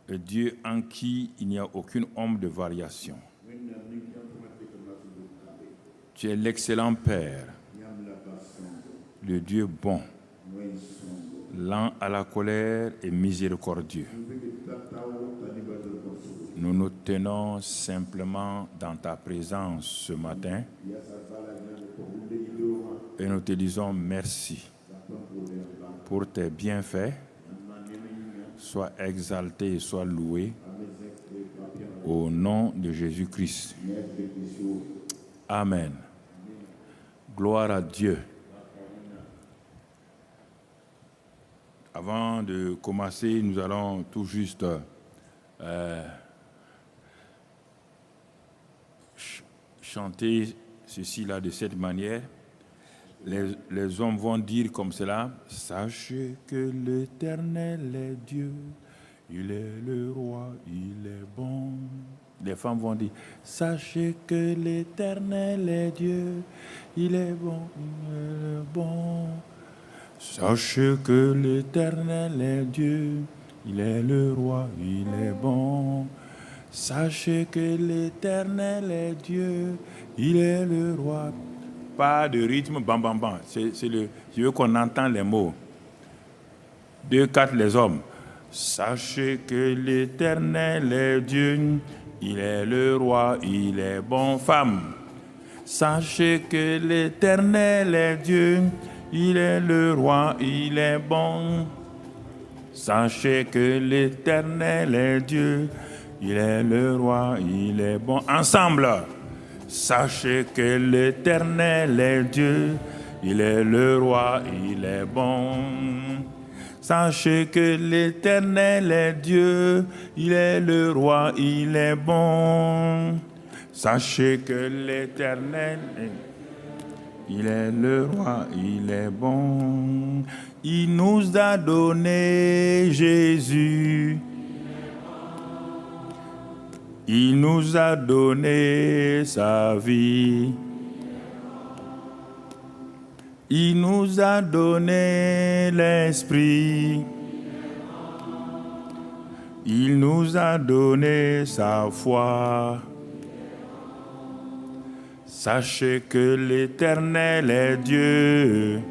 Le Dieu en qui il n'y a aucune ombre de variation. Tu es l'excellent Père, le Dieu bon, lent à la colère et miséricordieux. Nous nous tenons simplement dans ta présence ce matin et nous te disons merci pour tes bienfaits. Sois exalté et sois loué au nom de Jésus-Christ. Amen. Gloire à Dieu. Avant de commencer, nous allons tout juste chanter ceci-là de cette manière. Les hommes vont dire comme cela: sachez que l'Éternel est Dieu, il est le roi, il est bon. Les femmes vont dire: sachez que l'Éternel est Dieu, il est bon, il est bon. Sachez que l'Éternel est Dieu, il est le roi, il est bon. Sachez que l'Éternel est Dieu, il est le roi. Pas de rythme, bam, bam, bam. Je veux qu'on entende les mots. 2, 4, les hommes. Sachez que l'Éternel est Dieu, il est le roi, il est bon. Femme. Sachez que l'Éternel est Dieu, il est le roi, il est bon. Sachez que l'Éternel est Dieu, il est le roi, il est bon. Ensemble. Sachez que l'Éternel est Dieu, il est le roi, il est bon. Sachez que l'Éternel est Dieu, il est le roi, il est bon. Sachez que l'Éternel il est le roi, il est bon. Il nous a donné Jésus. Il nous a donné sa vie. Il nous a donné l'Esprit. Il nous a donné sa foi. Sachez que l'Éternel est Dieu.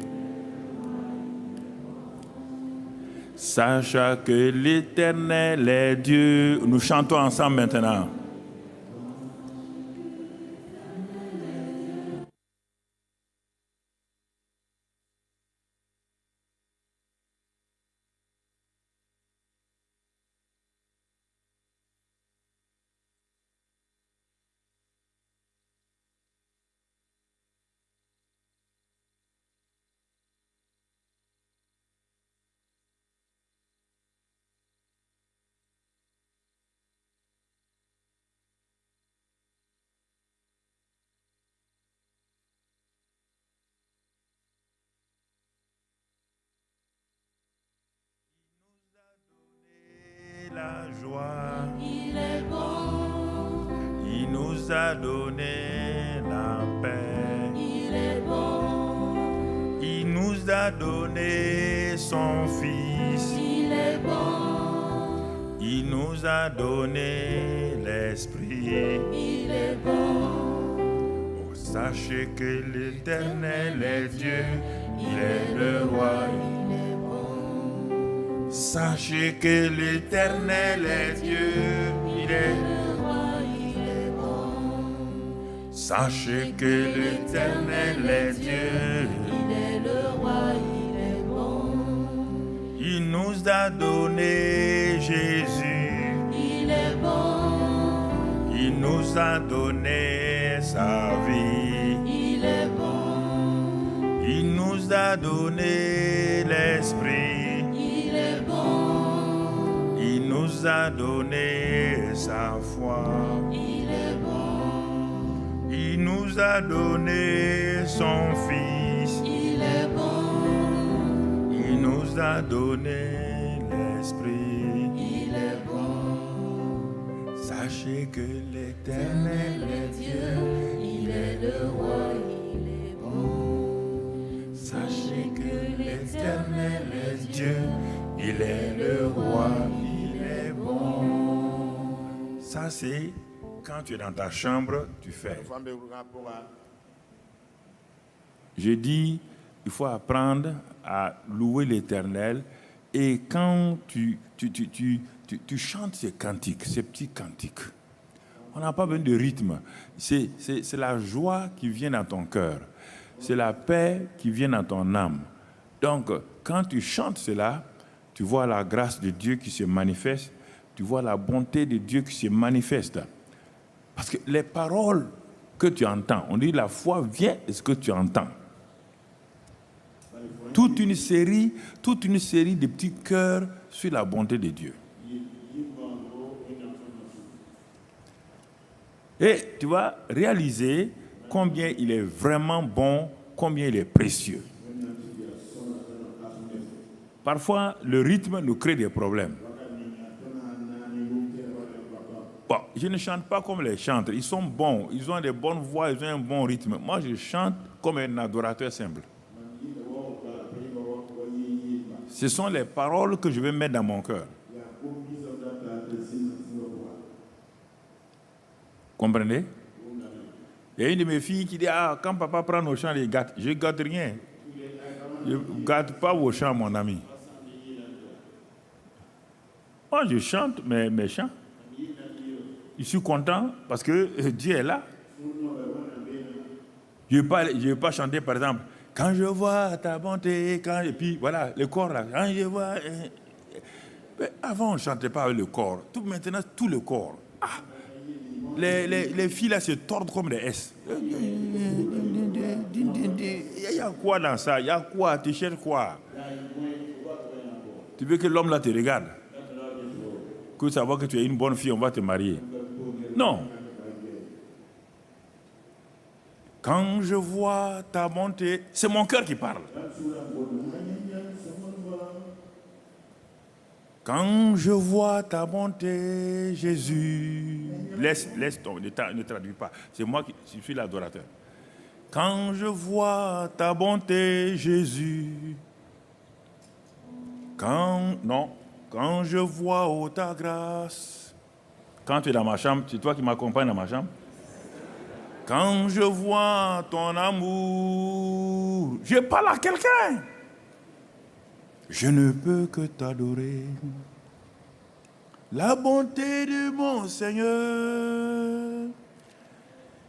Sachez que l'Éternel est Dieu. Nous chantons ensemble maintenant. La joie, il est bon. Il nous a donné la paix, il est bon. Il nous a donné son Fils, il est bon. Il nous a donné l'Esprit, il est bon. Oh, sachez que l'Éternel est Dieu, il est le roi. Sachez que l'Éternel est Dieu, il est le roi, il est bon. Sachez que l'Éternel est Dieu, il est le roi, il est bon. Il nous a donné Jésus, il est bon. Il nous a donné sa vie, il est bon. Il nous a donné l'Esprit. Il nous a donné sa foi. Il est bon. Il nous a donné son Fils. Il est bon. Il nous a donné l'Esprit. Il est bon. Sachez que l'Éternel est Dieu. Il est le roi. Il est bon. Sachez que l'Éternel est Dieu. Il est le roi. Il est bon. Ça, c'est quand tu es dans ta chambre, tu fais. J'ai dit, il faut apprendre à louer l'Éternel. Et quand tu chantes ces cantiques, ces petits cantiques, on n'a pas besoin de rythme. C'est la joie qui vient dans ton cœur. C'est la paix qui vient dans ton âme. Donc, quand tu chantes cela, tu vois la grâce de Dieu qui se manifeste. Tu vois la bonté de Dieu qui se manifeste. Parce que les paroles que tu entends, on dit la foi vient de ce que tu entends. Toute une série de petits cœurs sur la bonté de Dieu. Et tu vas réaliser combien il est vraiment bon, combien il est précieux. Parfois, le rythme nous crée des problèmes. Bon, je ne chante pas comme les chantres. Ils sont bons, ils ont des bonnes voix, ils ont un bon rythme. Moi, je chante comme un adorateur simple. Ce sont les paroles que je vais mettre dans mon cœur. Comprenez? Il y a une de mes filles qui dit, quand papa prend nos chants, il gâte. Je ne gâte rien. Je ne gâte pas vos chants, mon ami. Moi, je chante mes chants. Je suis content parce que Dieu est là. Je ne vais pas chanter, par exemple, quand je vois ta bonté, et puis voilà, le corps là, quand je vois... Mais avant, on ne chantait pas avec le corps. Maintenant, tout le corps. Les filles là se tordent comme des S. Il y a quoi dans ça? Il y a quoi? Tu cherches quoi? Tu veux que l'homme là te regarde? Que savoir que tu es une bonne fille, on va te marier. Non. Quand je vois ta bonté, c'est mon cœur qui parle. Quand je vois ta bonté, Jésus. Laisse tomber, ne traduis pas. C'est moi qui suis l'adorateur. Quand je vois ta bonté, Jésus. Quand je vois ta grâce. Quand tu es dans ma chambre, c'est toi qui m'accompagnes dans ma chambre. Quand je vois ton amour, je parle à quelqu'un. Je ne peux que t'adorer. La bonté de mon Seigneur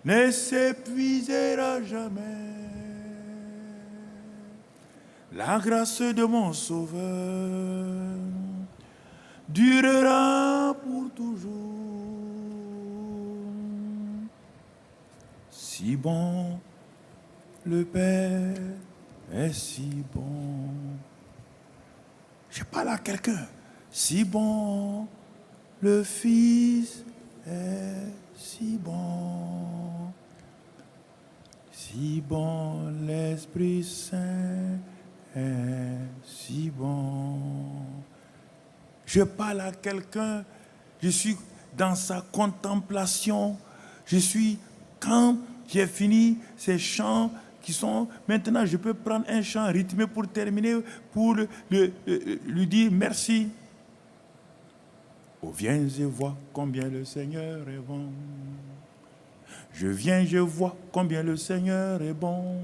ne s'épuisera jamais. La grâce de mon Sauveur durera pour toujours. Si bon, le Père est si bon. Je parle à quelqu'un. Si bon, le Fils est si bon. Si bon, l'Esprit Saint est si bon. Je parle à quelqu'un. Je suis dans sa contemplation. Je suis, quand j'ai fini ces chants qui sont... Maintenant, je peux prendre un chant rythmé pour terminer, pour lui dire merci. Oh, viens et vois combien le Seigneur est bon. Je viens, je vois combien le Seigneur est bon.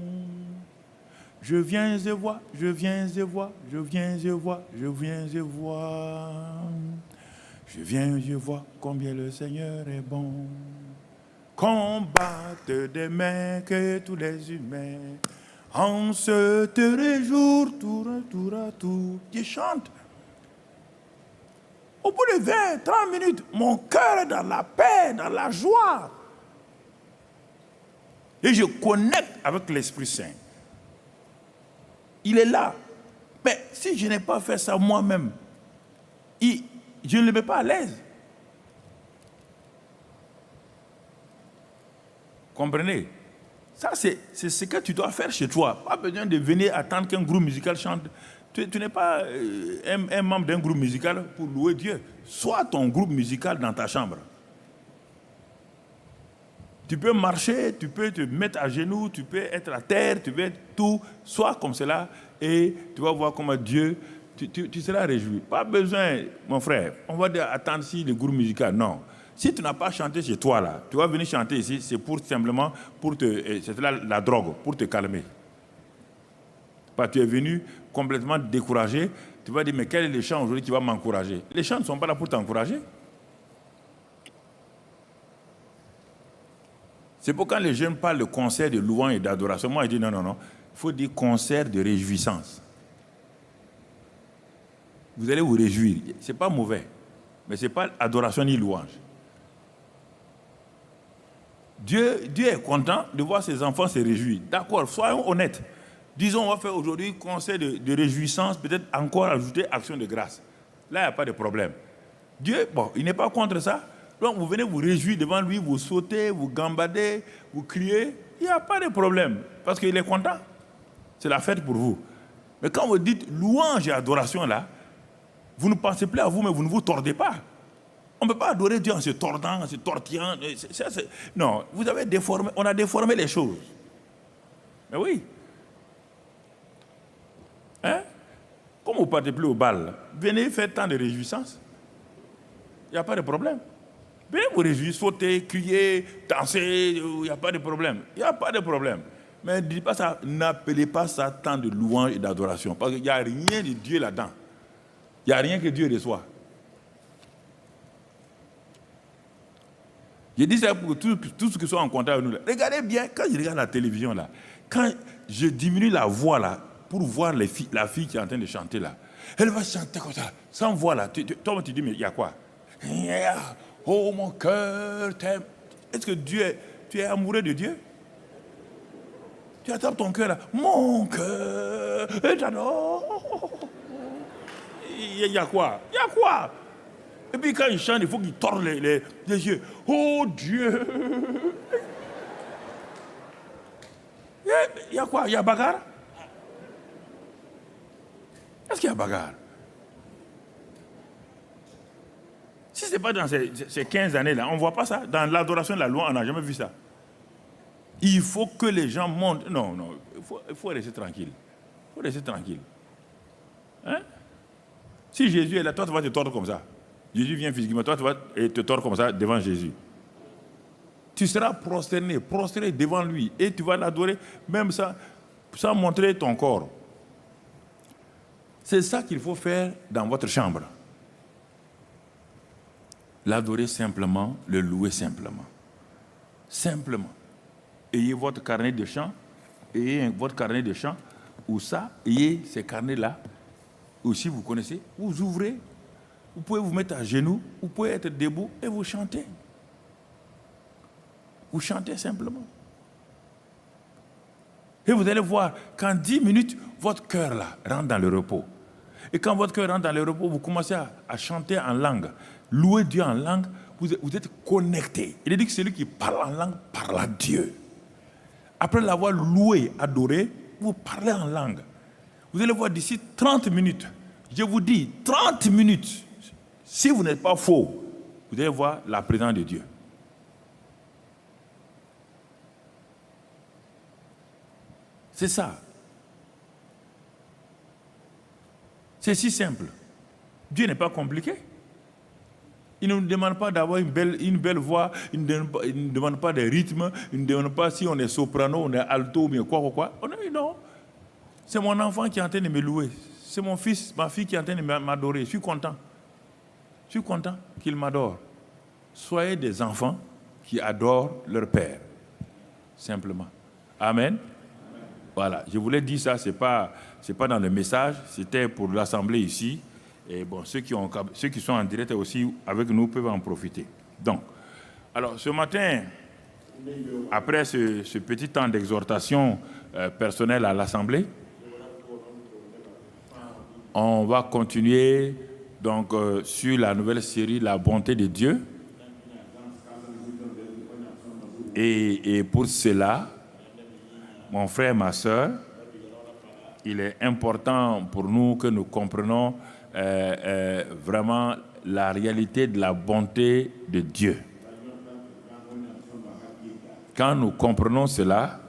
Je viens et vois, je viens et vois, je viens et vois, je viens et vois. Je viens, je vois combien le Seigneur est bon. Combattent des mains que tous les humains. En ce heureux jour, tour à tour, je chante. Au bout de 20, 30 minutes, mon cœur est dans la paix, dans la joie. Et je connecte avec l'Esprit Saint. Il est là. Mais si je n'ai pas fait ça moi-même, je ne le mets pas à l'aise. Comprenez? Ça, c'est ce que tu dois faire chez toi. Pas besoin de venir attendre qu'un groupe musical chante. Tu n'es pas un membre d'un groupe musical pour louer Dieu. Sois ton groupe musical dans ta chambre. Tu peux marcher, tu peux te mettre à genoux, tu peux être à terre, tu peux être tout. Sois comme cela et tu vas voir comment Dieu, tu seras réjoui. Pas besoin, mon frère, on va attendre si le groupe musical. Non. Si tu n'as pas chanté chez toi, là, tu vas venir chanter ici, c'est simplement pour c'est la drogue, pour te calmer. Parce que tu es venu complètement découragé, tu vas dire, mais quel est le chant aujourd'hui qui va m'encourager? Les chants ne sont pas là pour t'encourager. C'est pourquoi les jeunes parlent de concert de louange et d'adoration. Moi, je dis non. Il faut dire concert de réjouissance. Vous allez vous réjouir. Ce n'est pas mauvais. Mais ce n'est pas adoration ni louange. Dieu est content de voir ses enfants se réjouir. D'accord, soyons honnêtes. Disons, on va faire aujourd'hui concert de réjouissance, peut-être encore ajouter action de grâce. Là, il n'y a pas de problème. Dieu, il n'est pas contre ça. Donc, vous venez vous réjouir devant lui, vous sautez, vous gambadez, vous criez. Il n'y a pas de problème, parce qu'il est content. C'est la fête pour vous. Mais quand vous dites louange et adoration, là, vous ne pensez plus à vous, mais vous ne vous tordez pas. On ne peut pas adorer Dieu en se tordant, en se tortillant. Non, vous avez déformé, on a déformé les choses. Mais oui. Hein? Comme vous ne partez plus au bal, venez faire tant de réjouissance. Il n'y a pas de problème. Venez vous réjouir, sauter, crier, danser, il n'y a pas de problème. Il n'y a pas de problème. Mais ne dites pas ça, n'appelez pas ça tant de louange et d'adoration. Parce qu'il n'y a rien de Dieu là-dedans. Il n'y a rien que Dieu reçoit. Je dis ça pour tous ceux qui sont en contact avec nous. Là. Regardez bien, quand je regarde la télévision, là, quand je diminue la voix là, pour voir la fille qui est en train de chanter là, elle va chanter comme ça, sans voix là. Toi, tu dis, mais il y a quoi? Oh, mon cœur t'aime. Est-ce que tu es amoureux de Dieu? Tu attrapes ton cœur là. Mon cœur t'adore. Il y a quoi? Il y a quoi? Et puis quand il chante, il faut qu'il torde les yeux. Oh Dieu! Il y a quoi? Il y a bagarre? Est-ce qu'il y a bagarre? Si ce n'est pas dans ces 15 années-là, on ne voit pas ça. Dans l'adoration de la loi, on n'a jamais vu ça. Il faut que les gens montent. Non, il faut rester tranquille. Il faut rester tranquille. Hein? Si Jésus est là, toi, tu vas te tordre comme ça. Jésus vient physiquement, toi, tu vas te tordre comme ça devant Jésus. Tu seras prosterné devant lui et tu vas l'adorer, même sans montrer ton corps. C'est ça qu'il faut faire dans votre chambre. L'adorer simplement, le louer simplement. Simplement. Ayez votre carnet de chant, ou ça, ayez ces carnets-là, ou si vous connaissez, vous ouvrez, vous pouvez vous mettre à genoux, vous pouvez être debout et vous chantez. Vous chantez simplement. Et vous allez voir qu'en 10 minutes, votre cœur là rentre dans le repos. Et quand votre cœur rentre dans le repos, vous commencez à chanter en langue, louer Dieu en langue, vous êtes connecté. Il est dit que celui qui parle en langue parle à Dieu. Après l'avoir loué, adoré, vous parlez en langue. Vous allez voir d'ici 30 minutes, je vous dis, 30 minutes, si vous n'êtes pas faux, vous allez voir la présence de Dieu. C'est ça. C'est si simple. Dieu n'est pas compliqué. Il ne nous demande pas d'avoir une belle voix, il ne demande pas de rythme, il ne demande pas si on est soprano, on est alto, mais quoi. Non. C'est mon enfant qui est en train de me louer. C'est mon fils, ma fille qui est en train de m'adorer. Je suis content qu'il m'adore. Soyez des enfants qui adorent leur Père. Simplement. Amen. Voilà, je voulais dire ça, c'est pas dans le message, c'était pour l'assemblée ici. Et bon, ceux qui sont en direct aussi avec nous peuvent en profiter. Donc, alors ce matin, après ce petit temps d'exhortation personnelle à l'assemblée, on va continuer donc sur la nouvelle série La bonté de Dieu. Et pour cela, mon frère, ma soeur, il est important pour nous que nous comprenions vraiment la réalité de la bonté de Dieu. Quand nous comprenons cela,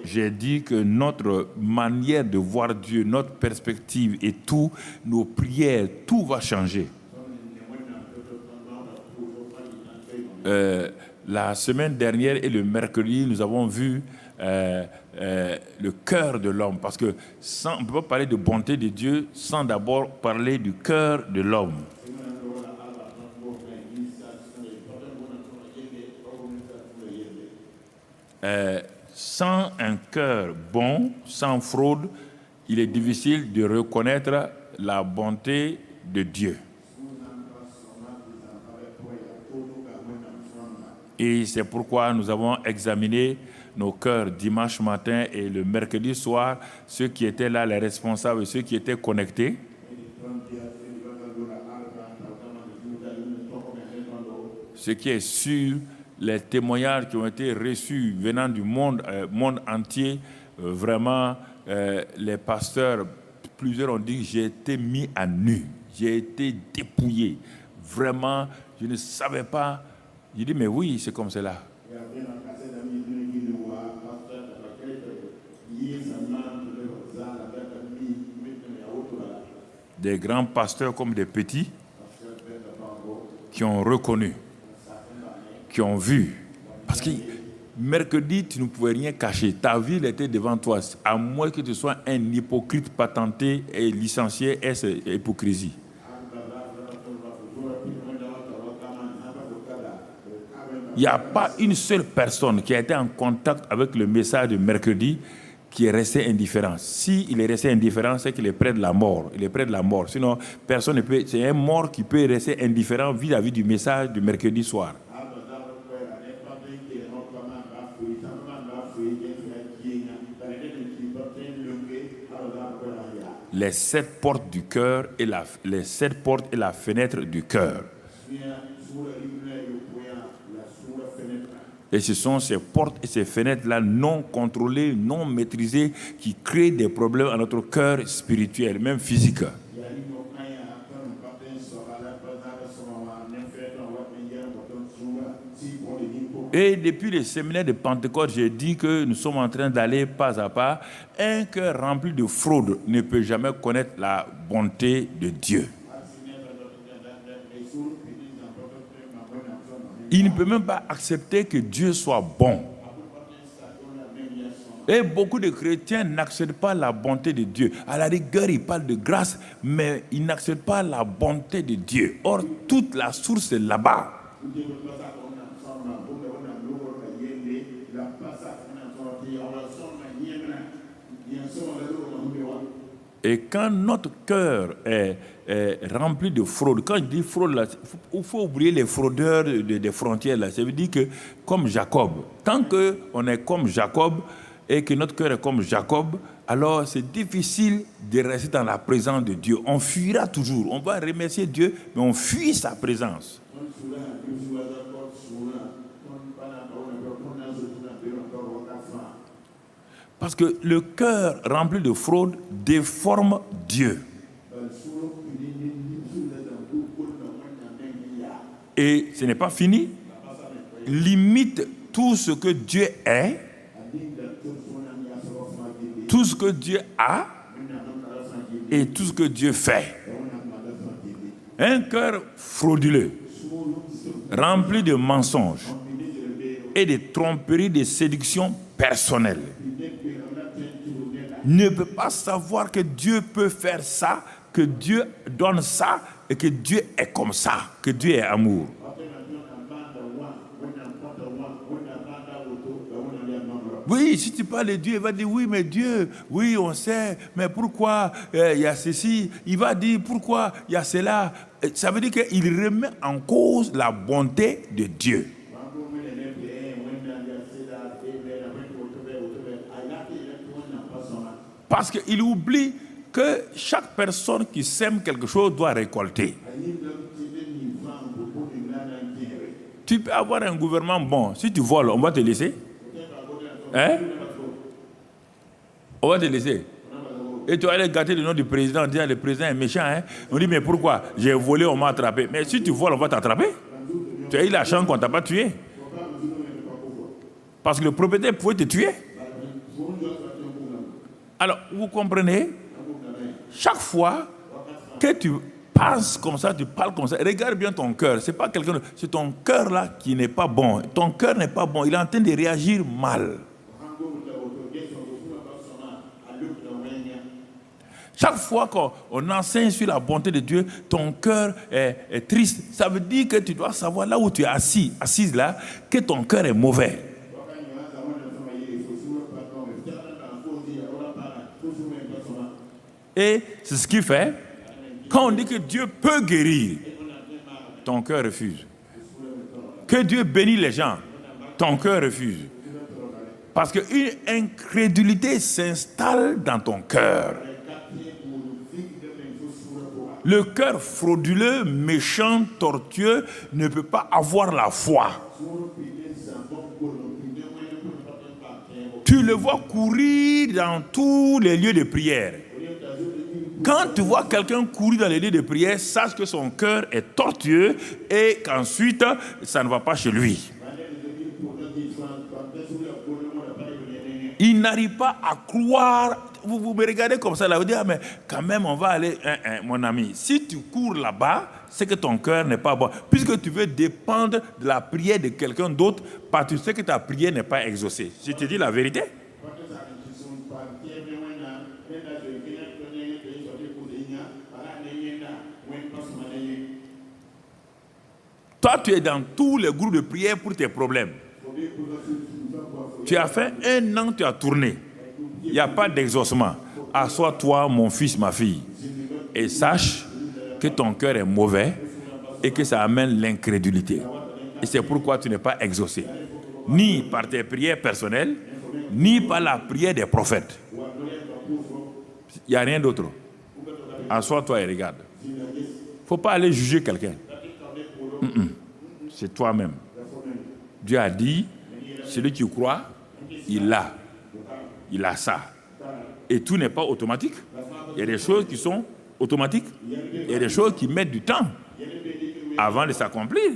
j'ai dit que notre manière de voir Dieu, notre perspective et tout, nos prières, tout va changer. la semaine dernière et le mercredi, nous avons vu le cœur de l'homme. Parce que on ne peut pas parler de bonté de Dieu sans d'abord parler du cœur de l'homme. Sans un cœur bon, sans fraude, il est difficile de reconnaître la bonté de Dieu. Et c'est pourquoi nous avons examiné nos cœurs dimanche matin et le mercredi soir, ceux qui étaient là, les responsables, ceux qui étaient connectés. Ce qui est sûr, les témoignages qui ont été reçus venant du monde entier, vraiment, les pasteurs, plusieurs ont dit, j'ai été mis à nu, j'ai été dépouillé. Vraiment, je ne savais pas. J'ai dit, mais oui, c'est comme cela. Des grands pasteurs comme des petits qui ont reconnu, qui ont vu. Parce que mercredi, tu ne pouvais rien cacher. Ta vie était devant toi. À moins que tu sois un hypocrite patenté et licencié, est-ce hypocrisie? Il n'y a pas une seule personne qui a été en contact avec le message de mercredi qui est resté indifférent. S'il est resté indifférent, c'est qu'il est près de la mort. Il est près de la mort. Sinon, personne ne peut. C'est un mort qui peut rester indifférent vis-à-vis du message du mercredi soir. Les 7 portes du cœur et les 7 portes et la fenêtre du cœur. Et ce sont ces portes et ces fenêtres-là non contrôlées, non maîtrisées, qui créent des problèmes à notre cœur spirituel, même physique. Et depuis le séminaire de Pentecôte, j'ai dit que nous sommes en train d'aller pas à pas. Un cœur rempli de fraude ne peut jamais connaître la bonté de Dieu. Il ne peut même pas accepter que Dieu soit bon. Et beaucoup de chrétiens n'acceptent pas la bonté de Dieu. À la rigueur, ils parlent de grâce, mais ils n'acceptent pas la bonté de Dieu. Or, toute la source est là-bas. Et quand notre cœur est rempli de fraude, quand je dis fraude, là, il faut oublier les fraudeurs des frontières. Là. Ça veut dire que, comme Jacob, tant qu'on est comme Jacob et que notre cœur est comme Jacob, alors c'est difficile de rester dans la présence de Dieu. On fuira toujours. On va remercier Dieu, mais on fuit sa présence. Parce que le cœur rempli de fraude déforme Dieu. Et ce n'est pas fini. Limite tout ce que Dieu est, tout ce que Dieu a et tout ce que Dieu fait. Un cœur frauduleux, rempli de mensonges et de tromperies, de séduction personnelle, ne peut pas savoir que Dieu peut faire ça, que Dieu donne ça et que Dieu est comme ça, que Dieu est amour. Oui, si tu parles de Dieu, il va dire oui, mais Dieu, oui, on sait, mais pourquoi il y a ceci? Il va dire pourquoi il y a cela. Ça veut dire qu'il remet en cause la bonté de Dieu. Parce qu'il oublie que chaque personne qui sème quelque chose doit récolter. Tu peux avoir un gouvernement bon. Si tu voles, on va te laisser. Hein? On va te laisser. Et tu vas aller gâter le nom du président en disant le président est méchant. Hein? On dit mais pourquoi? J'ai volé, on m'a attrapé. Mais si tu voles, on va t'attraper. Tu as eu la chance qu'on ne t'a pas tué. Parce que le propriétaire pouvait te tuer. Alors, vous comprenez? Chaque fois que tu penses comme ça, tu parles comme ça. Regarde bien ton cœur. C'est pas quelqu'un, c'est ton cœur là qui n'est pas bon. Ton cœur n'est pas bon. Il est en train de réagir mal. Chaque fois qu'on enseigne sur la bonté de Dieu, ton cœur est triste. Ça veut dire que tu dois savoir là où tu es assise là, que ton cœur est mauvais. Et c'est ce qu'il fait. Quand on dit que Dieu peut guérir, ton cœur refuse. Que Dieu bénit les gens, ton cœur refuse. Parce qu'une incrédulité s'installe dans ton cœur. Le cœur frauduleux, méchant, tortueux ne peut pas avoir la foi. Tu le vois courir dans tous les lieux de prière. Quand tu vois quelqu'un courir dans les lieux de prière, sache que son cœur est tortueux et qu'ensuite, ça ne va pas chez lui. Il n'arrive pas à croire. Vous me regardez comme ça, là, vous dites, ah, mais quand même, on va aller, mon ami. Si tu cours là-bas, c'est que ton cœur n'est pas bon. Puisque tu veux dépendre de la prière de quelqu'un d'autre, parce que tu sais que ta prière n'est pas exaucée. Je te dis la vérité. Toi, tu es dans tous les groupes de prière pour tes problèmes. Tu as fait 1 an, tu as tourné. Il n'y a pas d'exaucement. Assois-toi, mon fils, ma fille, et sache que ton cœur est mauvais et que ça amène l'incrédulité. Et c'est pourquoi tu n'es pas exaucé. Ni par tes prières personnelles, ni par la prière des prophètes. Il n'y a rien d'autre. Assois-toi et regarde. Il ne faut pas aller juger quelqu'un. C'est toi-même. Dieu a dit, celui qui croit, il a. Il a ça. Et tout n'est pas automatique. Il y a des choses qui sont automatiques. Il y a des choses qui mettent du temps avant de s'accomplir.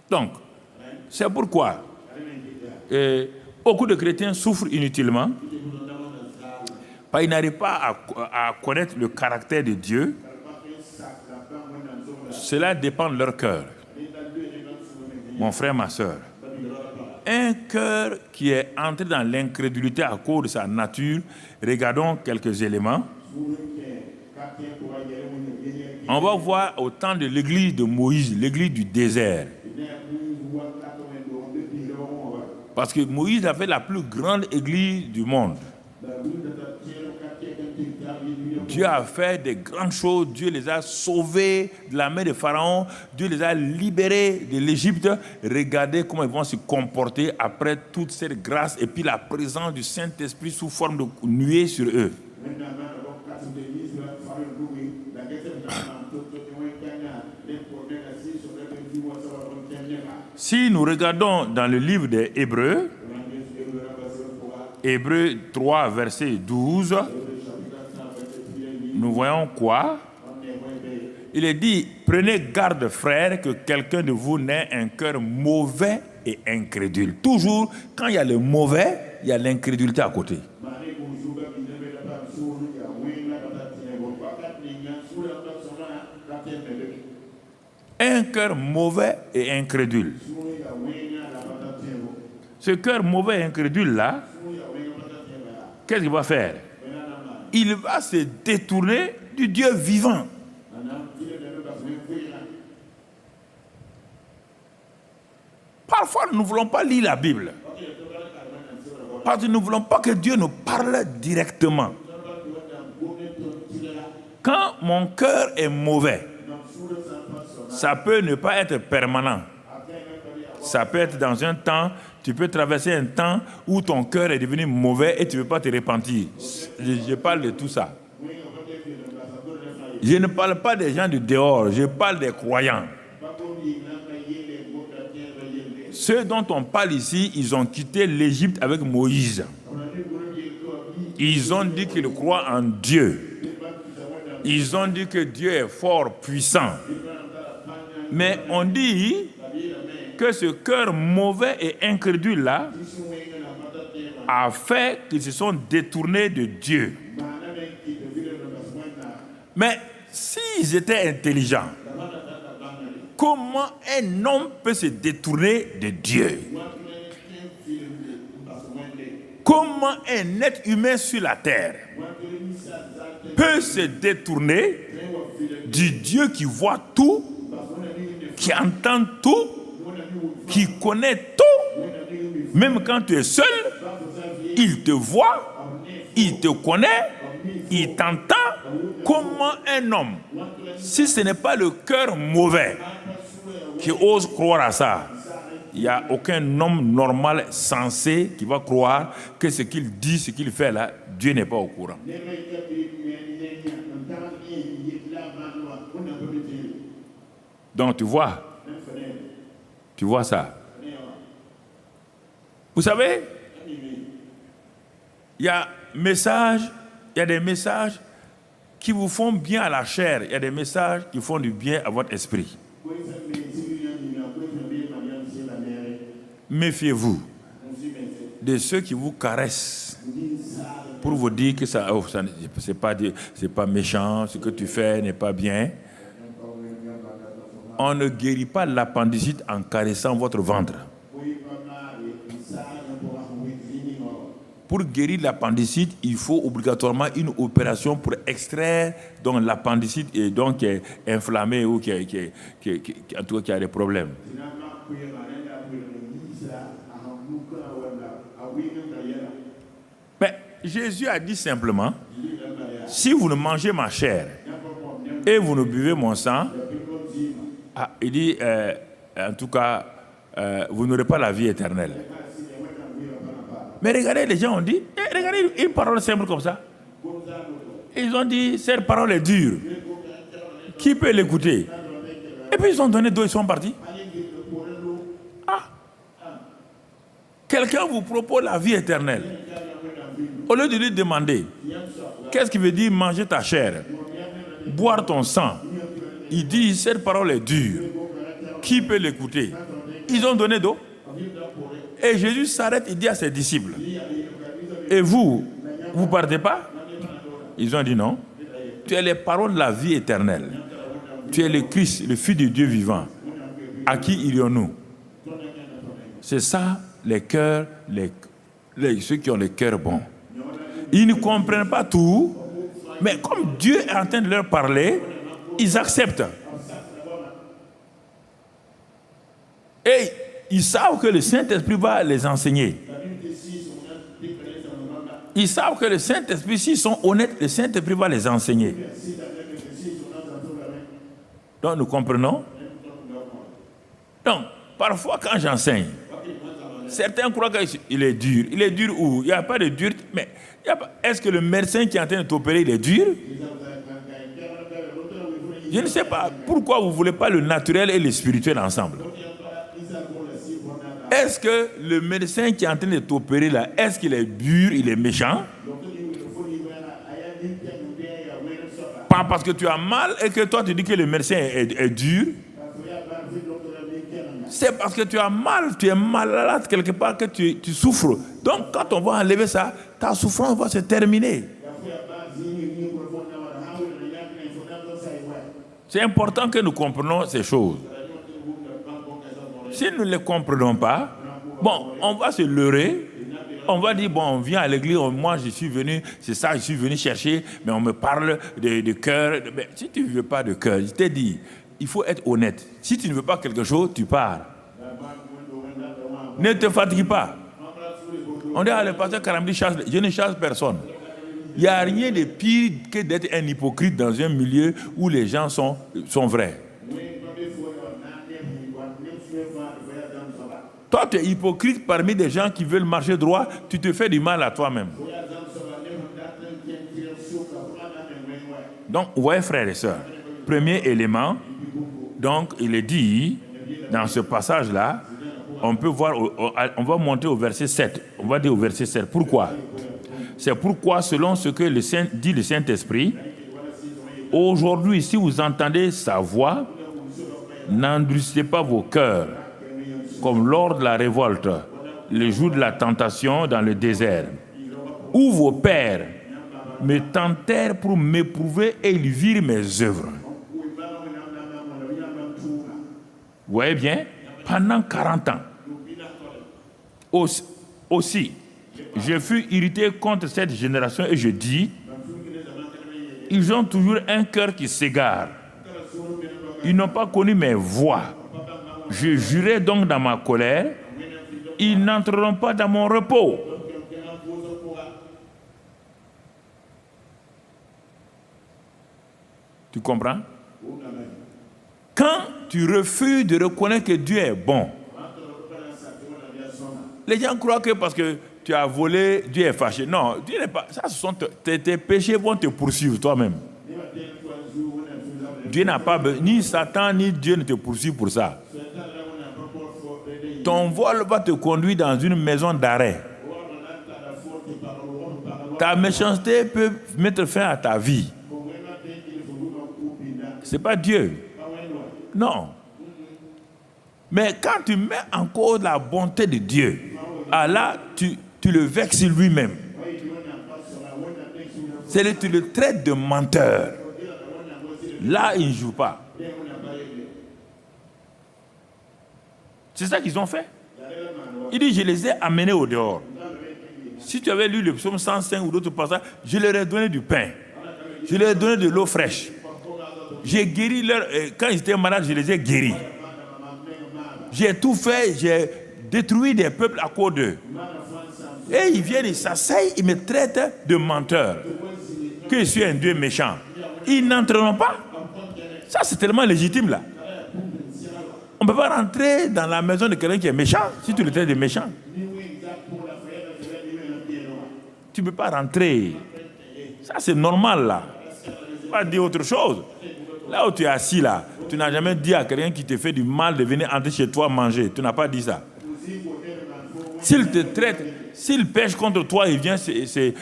Donc, c'est pourquoi beaucoup de chrétiens souffrent inutilement parce qu'ils n'arrivent pas à connaître le caractère de Dieu. Cela dépend de leur cœur. Mon frère, ma soeur. Un cœur qui est entré dans l'incrédulité à cause de sa nature, regardons quelques éléments. On va voir au temps de l'église de Moïse, l'église du désert. Parce que Moïse avait la plus grande église du monde. Dieu a fait des grandes choses. Dieu les a sauvés de la main de Pharaon. Dieu les a libérés de l'Égypte. Regardez comment ils vont se comporter après toute cette grâce et puis la présence du Saint-Esprit sous forme de nuée sur eux. Si nous regardons dans le livre des Hébreux, Hébreux 3, verset 12, nous voyons quoi? Il est dit, prenez garde, frères, que quelqu'un de vous n'ait un cœur mauvais et incrédule. Toujours, quand il y a le mauvais, il y a l'incrédulité à côté. Un cœur mauvais et incrédule. Ce cœur mauvais et incrédule là, qu'est-ce qu'il va faire? Il va se détourner du Dieu vivant. Parfois, nous ne voulons pas lire la Bible. Parce que nous ne voulons pas que Dieu nous parle directement. Quand mon cœur est mauvais, ça peut ne pas être permanent. Ça peut être dans un temps, tu peux traverser un temps où ton cœur est devenu mauvais et tu ne veux pas te repentir. Je parle de tout ça. Je ne parle pas des gens du dehors, je parle des croyants. Ceux dont on parle ici, ils ont quitté l'Égypte avec Moïse. Ils ont dit qu'ils croient en Dieu. Ils ont dit que Dieu est fort, puissant. Mais on dit que ce cœur mauvais et incrédule là a fait qu'ils se sont détournés de Dieu. Mais s'ils étaient intelligents, comment un homme peut se détourner de Dieu? Comment un être humain sur la terre peut se détourner du Dieu qui voit tout, qui entend tout, qui connaît tout? Même quand tu es seul, il te voit, il te connaît, il t'entend. Comment un homme, si ce n'est pas le cœur mauvais qui ose croire à ça, il n'y a aucun homme normal, sensé, qui va croire que ce qu'il dit, ce qu'il fait là, Dieu n'est pas au courant. Donc tu vois ça. Vous savez, il y a des messages qui vous font bien à la chair, il y a des messages qui font du bien à votre esprit. Méfiez-vous de ceux qui vous caressent pour vous dire que ça c'est pas méchant, ce que tu fais n'est pas bien. On ne guérit pas l'appendicite en caressant votre ventre. Pour guérir l'appendicite, il faut obligatoirement une opération pour extraire donc l'appendicite et donc qui est inflammé ou qui en tout cas qui a des problèmes. Mais Jésus a dit simplement, si vous ne mangez ma chair et vous ne buvez mon sang, il dit, en tout cas, vous n'aurez pas la vie éternelle. Mais regardez, les gens ont dit, regardez une parole simple comme ça. Ils ont dit, cette parole est dure. Qui peut l'écouter? Et puis ils ont donné d'eau, ils sont partis. Quelqu'un vous propose la vie éternelle. Au lieu de lui demander, qu'est-ce qui veut dire manger ta chair, boire ton sang? Il dit, cette parole est dure. Qui peut l'écouter? Ils ont donné d'eau. Et Jésus s'arrête, il dit à ses disciples, et vous partez pas? Ils ont dit non. Tu es les paroles de la vie éternelle. Tu es le Christ, le Fils de Dieu vivant. À qui irions-nous? C'est ça, les cœurs, ceux qui ont les cœurs bons. Ils ne comprennent pas tout, mais comme Dieu est en train de leur parler, ils acceptent. Et ils savent que le Saint-Esprit va les enseigner. Ils savent que le Saint-Esprit, s'ils sont honnêtes, le Saint-Esprit va les enseigner. Donc nous comprenons. Donc, parfois quand j'enseigne, certains croient qu'il est dur. Il est dur où? Il n'y a pas de dur. Mais est-ce que le médecin qui est en train de t'opérer, il est dur? Je ne sais pas pourquoi vous ne voulez pas le naturel et le spirituel ensemble. Est-ce que le médecin qui est en train de t'opérer là, est-ce qu'il est dur, il est méchant? Pas parce que tu as mal et que toi tu dis que le médecin est dur. C'est parce que tu as mal, tu es malade quelque part que tu souffres. Donc quand on va enlever ça, ta souffrance va se terminer. C'est important que nous comprenions ces choses. Si nous ne les comprenons pas, bon, on va se leurrer. On va dire, bon, on vient à l'église, moi je suis venu, c'est ça, je suis venu chercher, mais on me parle de cœur. Mais si tu ne veux pas de cœur, je t'ai dit, il faut être honnête. Si tu ne veux pas quelque chose, tu pars. Ne te fatigue pas. On dit, le pasteur Karamdi chasse, je ne chasse personne. Il n'y a rien de pire que d'être un hypocrite dans un milieu où les gens sont vrais. Toi, tu es hypocrite parmi des gens qui veulent marcher droit, tu te fais du mal à toi-même. Donc, vous voyez, frères et sœurs, premier élément, donc il est dit, dans ce passage-là, on peut voir, on va monter au verset 7. On va dire au verset 7. Pourquoi? C'est pourquoi, selon ce que dit le Saint-Esprit, aujourd'hui, si vous entendez sa voix, n'endurcissez pas vos cœurs, comme lors de la révolte, le jour de la tentation dans le désert, où vos pères me tentèrent pour m'éprouver et ils virent mes œuvres. Vous voyez bien, pendant 40 ans. Aussi, je fus irrité contre cette génération et je dis, ils ont toujours un cœur qui s'égare. Ils n'ont pas connu mes voies. Je jurai donc dans ma colère, ils n'entreront pas dans mon repos. Tu comprends? Quand tu refuses de reconnaître que Dieu est bon, les gens croient que parce que tu as volé, Dieu est fâché. Non, Dieu n'est pas. Ça, tes péchés vont te poursuivre toi-même. Dieu n'a pas besoin, ni Satan ni Dieu ne te poursuivent pour ça. Ton vol va te conduire dans une maison d'arrêt. Ta méchanceté peut mettre fin à ta vie. Ce n'est pas Dieu. Non. Mais quand tu mets en cause la bonté de Dieu, là, tu le vexes lui-même. Tu le traites de menteur. Là, il ne joue pas. C'est ça qu'ils ont fait. Il dit, je les ai amenés au dehors. Si tu avais lu le psaume 105 ou d'autres passages, je leur ai donné du pain. Je leur ai donné de l'eau fraîche. J'ai guéri quand ils étaient malades, je les ai guéris. J'ai tout fait, j'ai détruit des peuples à cause d'eux. Et ils viennent, ils s'asseyent, ils me traitent de menteur. Que je suis un Dieu méchant. Ils n'entreront pas. Ça, c'est tellement légitime, là. On ne peut pas rentrer dans la maison de quelqu'un qui est méchant, si tu le traites de méchant. Tu ne peux pas rentrer. Ça, c'est normal, là. Pas dire autre chose. Là où tu es assis, là, tu n'as jamais dit à quelqu'un qui te fait du mal de venir entrer chez toi manger. Tu n'as pas dit ça. S'il te traite, s'il pêche contre toi, il vient se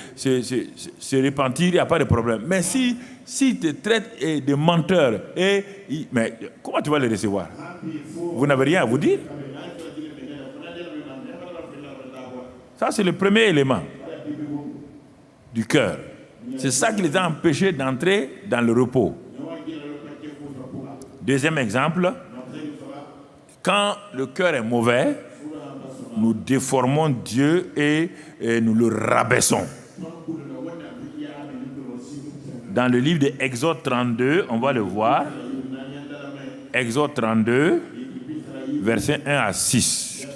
repentir, il n'y a pas de problème. Mais s'il te traite de menteur, mais comment tu vas le recevoir? Vous n'avez rien à vous dire? Ça, c'est le premier élément du cœur. C'est ça qui les a empêchés d'entrer dans le repos. Deuxième exemple, quand le cœur est mauvais, nous déformons Dieu et nous le rabaissons. Dans le livre d'Exode 32, on va le voir. Exode 32, versets 1 à 6.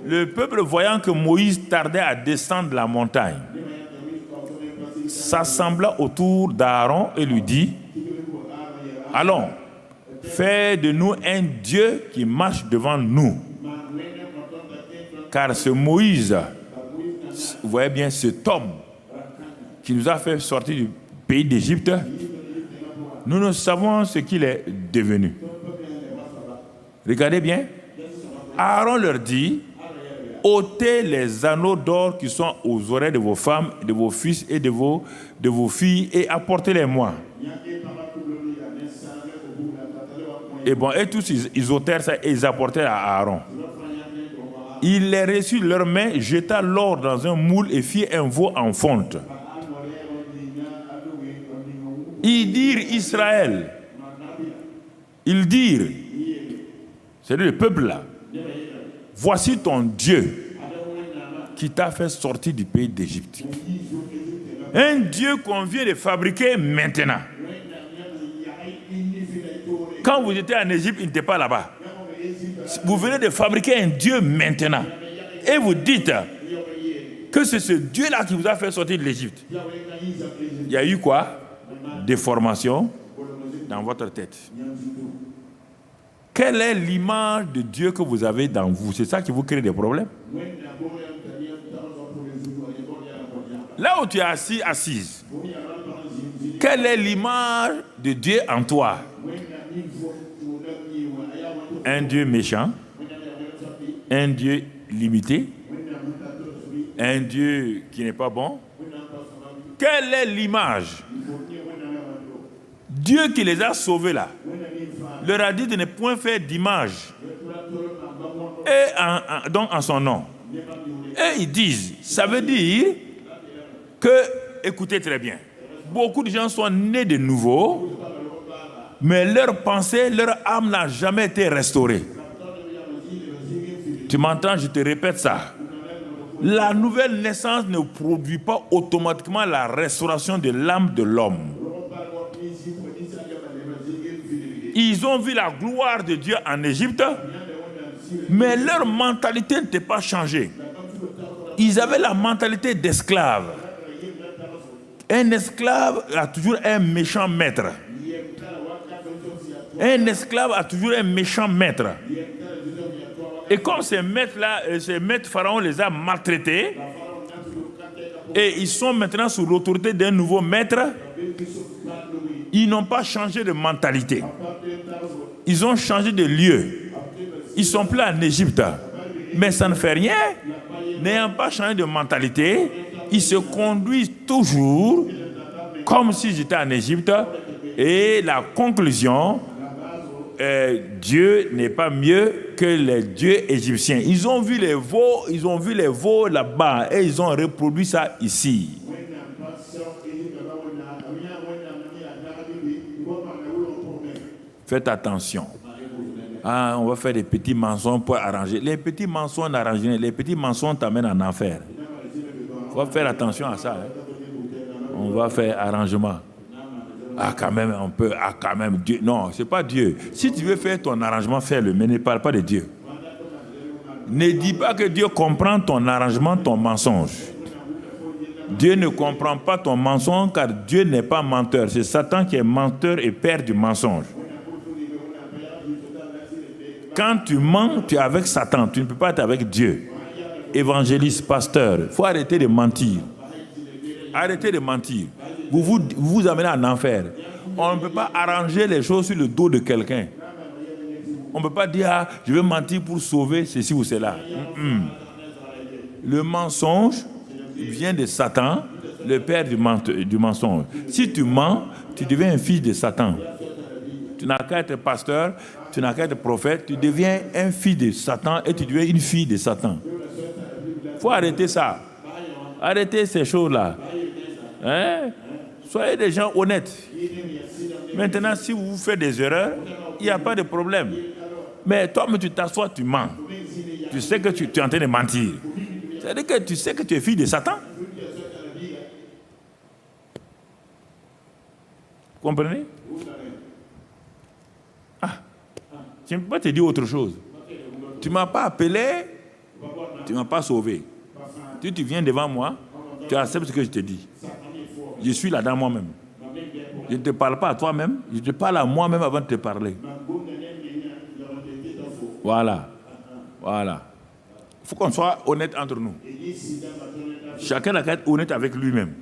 Le peuple, voyant que Moïse tardait à descendre la montagne, s'assembla autour d'Aaron et lui dit, « Allons, fais de nous un Dieu qui marche devant nous. » Car ce Moïse, vous voyez bien, cet homme qui nous a fait sortir du pays d'Égypte, nous ne savons ce qu'il est devenu. Regardez bien. Aaron leur dit, ôtez les anneaux d'or qui sont aux oreilles de vos femmes, de vos fils et de vos filles et apportez-les-moi. Et bon, et tous ils ôtèrent ça et ils apportèrent à Aaron. Il les reçut de leurs mains, jeta l'or dans un moule et fit un veau en fonte. Ils dirent Israël. Ils dirent, c'est le peuple là, voici ton Dieu qui t'a fait sortir du pays d'Égypte. Un Dieu qu'on vient de fabriquer maintenant. Quand vous étiez en Égypte, il n'était pas là-bas. Vous venez de fabriquer un Dieu maintenant. Et vous dites que c'est ce Dieu-là qui vous a fait sortir de l'Égypte. Il y a eu quoi? Déformation dans votre tête. Quelle est l'image de Dieu que vous avez dans vous? C'est ça qui vous crée des problèmes. Là où tu es assis, assise, quelle est l'image de Dieu en toi? Un Dieu méchant, un Dieu limité, un Dieu qui n'est pas bon. Quelle est l'image? Dieu qui les a sauvés là, leur a dit de ne point faire d'image donc en son nom. Et ils disent, ça veut dire que Écoutez très bien. Beaucoup de gens sont nés de nouveau, mais leur pensée, leur âme n'a jamais été restaurée. Tu m'entends, je te répète ça. La nouvelle naissance ne produit pas automatiquement la restauration de l'âme de l'homme. Ils ont vu la gloire de Dieu en Égypte, mais leur mentalité n'était pas changée. Ils avaient la mentalité d'esclave. Un esclave a toujours un méchant maître. Un esclave a toujours un méchant maître. Et comme ces maîtres-là, ces maîtres pharaons les a maltraités, et ils sont maintenant sous l'autorité d'un nouveau maître, ils n'ont pas changé de mentalité. Ils ont changé de lieu. Ils sont plus en Égypte. Mais ça ne fait rien. N'ayant pas changé de mentalité, ils se conduisent toujours comme s'ils étaient en Égypte. Et la conclusion, Dieu n'est pas mieux que les dieux égyptiens. Ils ont vu les veaux là-bas et ils ont reproduit ça ici. Faites attention. On va faire des petits mensonges pour arranger. Les petits mensonges n'arrangent rien. Les petits mensonges t'amènent en enfer. Il faut faire attention à ça. On va faire arrangement. Quand même, on peut. Quand même, Dieu. Non, c'est pas Dieu. Si tu veux faire ton arrangement, fais-le, mais ne parle pas de Dieu. Ne dis pas que Dieu comprend ton arrangement, ton mensonge. Dieu ne comprend pas ton mensonge car Dieu n'est pas menteur. C'est Satan qui est menteur et père du mensonge. Quand tu mens, tu es avec Satan. Tu ne peux pas être avec Dieu. Évangéliste, pasteur, il faut arrêter de mentir. Arrêtez de mentir. Vous amenez en enfer. On ne peut pas arranger les choses sur le dos de quelqu'un. On ne peut pas dire, je vais mentir pour sauver ceci ou cela. Le mensonge vient de Satan, le père du mensonge. Si tu mens, tu deviens un fils de Satan. Tu n'as qu'à être pasteur, tu n'as qu'à être prophète, tu deviens un fils de Satan et tu deviens une fille de Satan. Il faut arrêter ça. Arrêtez ces choses-là. Soyez des gens honnêtes. Maintenant, si vous faites des erreurs, il n'y a pas de problème. Mais toi, tu t'assois, tu mens. Tu sais que tu es en train de mentir. C'est-à-dire que tu sais que tu es fille de Satan. Vous comprenez? Je ne peux pas te dire autre chose. Tu ne m'as pas appelé, tu ne m'as pas sauvé. Si tu viens devant moi, tu acceptes ce que je te dis. Je suis là dans moi-même. Je ne te parle pas à toi-même, je te parle à moi-même avant de te parler. Voilà. Voilà. Il faut qu'on soit honnête entre nous. Chacun doit être honnête avec lui-même.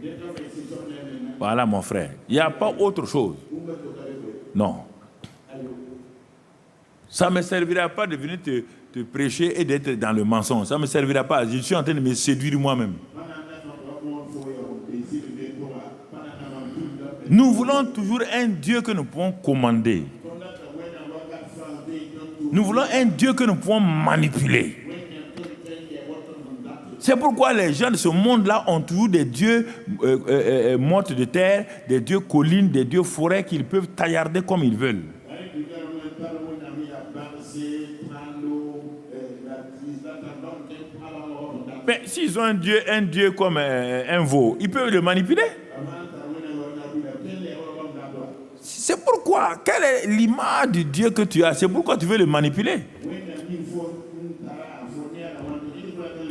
Voilà, mon frère. Il n'y a pas autre chose. Non. Ça ne me servira pas de venir te prêcher et d'être dans le mensonge. Ça ne me servira pas. Je suis en train de me séduire moi-même. Nous voulons toujours un Dieu que nous pouvons commander. Nous voulons un Dieu que nous pouvons manipuler. C'est pourquoi les gens de ce monde-là ont toujours des dieux morts de terre, des dieux collines, des dieux forêts qu'ils peuvent taillarder comme ils veulent. Mais s'ils ont un dieu comme un veau, ils peuvent le manipuler. C'est pourquoi, quelle est l'image du Dieu que tu as? C'est pourquoi tu veux le manipuler.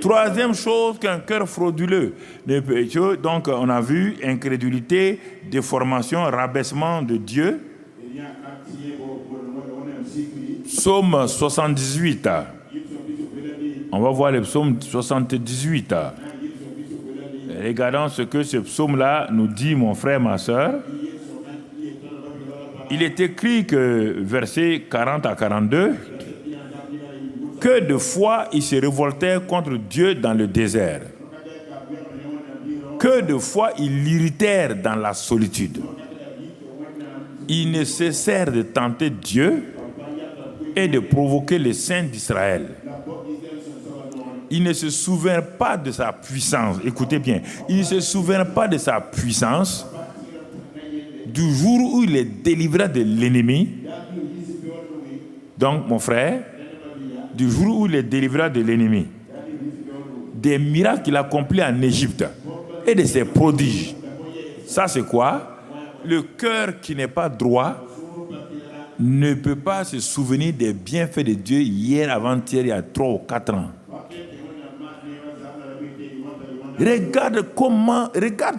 Troisième chose qu'un cœur frauduleux. Donc on a vu incrédulité, déformation, rabaissement de Dieu. Psaume 78. On va voir le psaume 78. Regardons ce que ce psaume-là nous dit, mon frère, ma soeur. Il est écrit que, versets 40 à 42, que de fois ils se révoltèrent contre Dieu dans le désert. Que de fois ils l'irritèrent dans la solitude. Ils ne cessèrent de tenter Dieu et de provoquer les saints d'Israël. il ne se souvient pas de sa puissance. Écoutez bien, il ne se souvient pas de sa puissance du jour où il est délivré de l'ennemi. Donc, mon frère, du jour où il est délivré de l'ennemi, des miracles qu'il a accomplis en Égypte et de ses prodiges. Ça, c'est quoi? Le cœur qui n'est pas droit ne peut pas se souvenir des bienfaits de Dieu hier, avant-hier, il y a 3 ou 4 ans. Regarde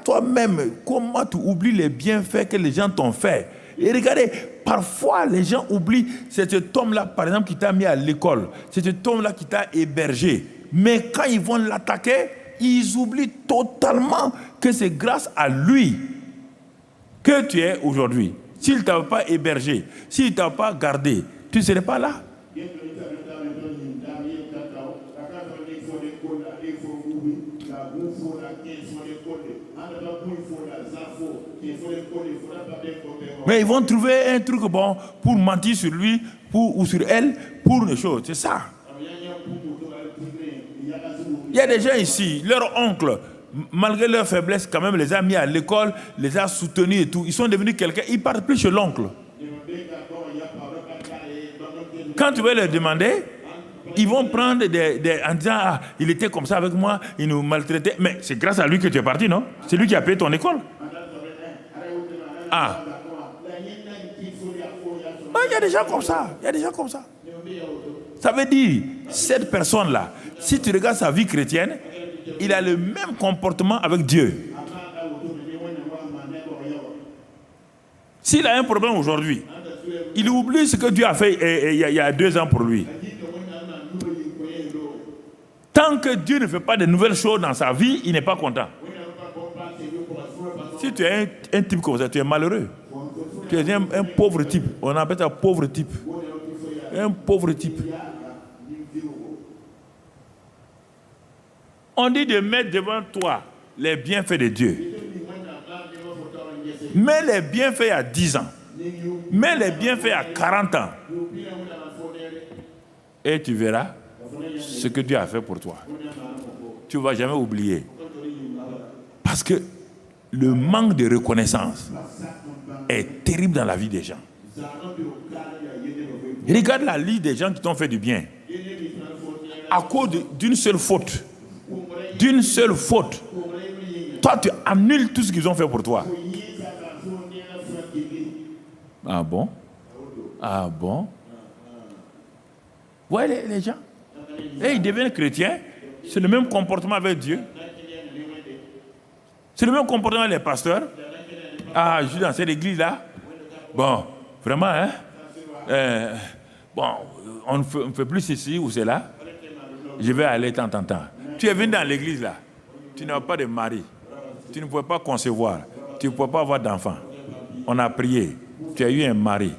toi-même comment tu oublies les bienfaits que les gens t'ont fait. Et regardez, parfois les gens oublient, c'est cet homme-là, par exemple, qui t'a mis à l'école, c'est cet homme-là qui t'a hébergé. Mais quand ils vont l'attaquer, ils oublient totalement que c'est grâce à lui que tu es aujourd'hui. S'il ne t'avait pas hébergé, s'il ne t'avait pas gardé, tu ne serais pas là. Mais ils vont trouver un truc bon pour mentir sur lui ou sur elle pour une chose. C'est ça. Il y a des gens ici, leur oncle, malgré leur faiblesse, quand même les a mis à l'école, les a soutenus et tout. Ils sont devenus quelqu'un, ils partent plus chez l'oncle. Quand tu vas leur demander, ils vont prendre en disant, ah, il était comme ça avec moi, il nous maltraitait. Mais c'est grâce à lui que tu es parti, non? C'est lui qui a payé ton école. Ah. Il y a des gens comme ça. Il y a des gens comme ça. Ça veut dire, cette personne-là, si tu regardes sa vie chrétienne, il a le même comportement avec Dieu. S'il a un problème aujourd'hui, il oublie ce que Dieu a fait il y a 2 ans pour lui. Tant que Dieu ne fait pas de nouvelles choses dans sa vie, il n'est pas content. Si tu es un type comme ça, tu es malheureux. Tu es un pauvre type. On appelle ça pauvre type. Un pauvre type. On dit de mettre devant toi les bienfaits de Dieu. Mets les bienfaits il y a 10 ans. Mets les bienfaits il y a 40 ans. Et tu verras ce que Dieu a fait pour toi. Tu ne vas jamais oublier. Parce que le manque de reconnaissance est terrible dans la vie des gens. Regarde la liste des gens qui t'ont fait du bien. À cause d'une seule faute. D'une seule faute. Toi, tu annules tout ce qu'ils ont fait pour toi. Ah bon? Ah bon? Vous voyez les gens? Et ils deviennent chrétiens. C'est le même comportement avec Dieu. C'est le même comportement avec les pasteurs. Ah, je suis dans cette église-là. Bon, vraiment, hein? Bon, on ne fait plus ceci ou cela. Je vais aller de temps en temps. Tu es venu dans l'église là. Tu n'as pas de mari. Tu ne pouvais pas concevoir. Tu ne pouvais pas avoir d'enfants. On a prié. Tu as eu un mari.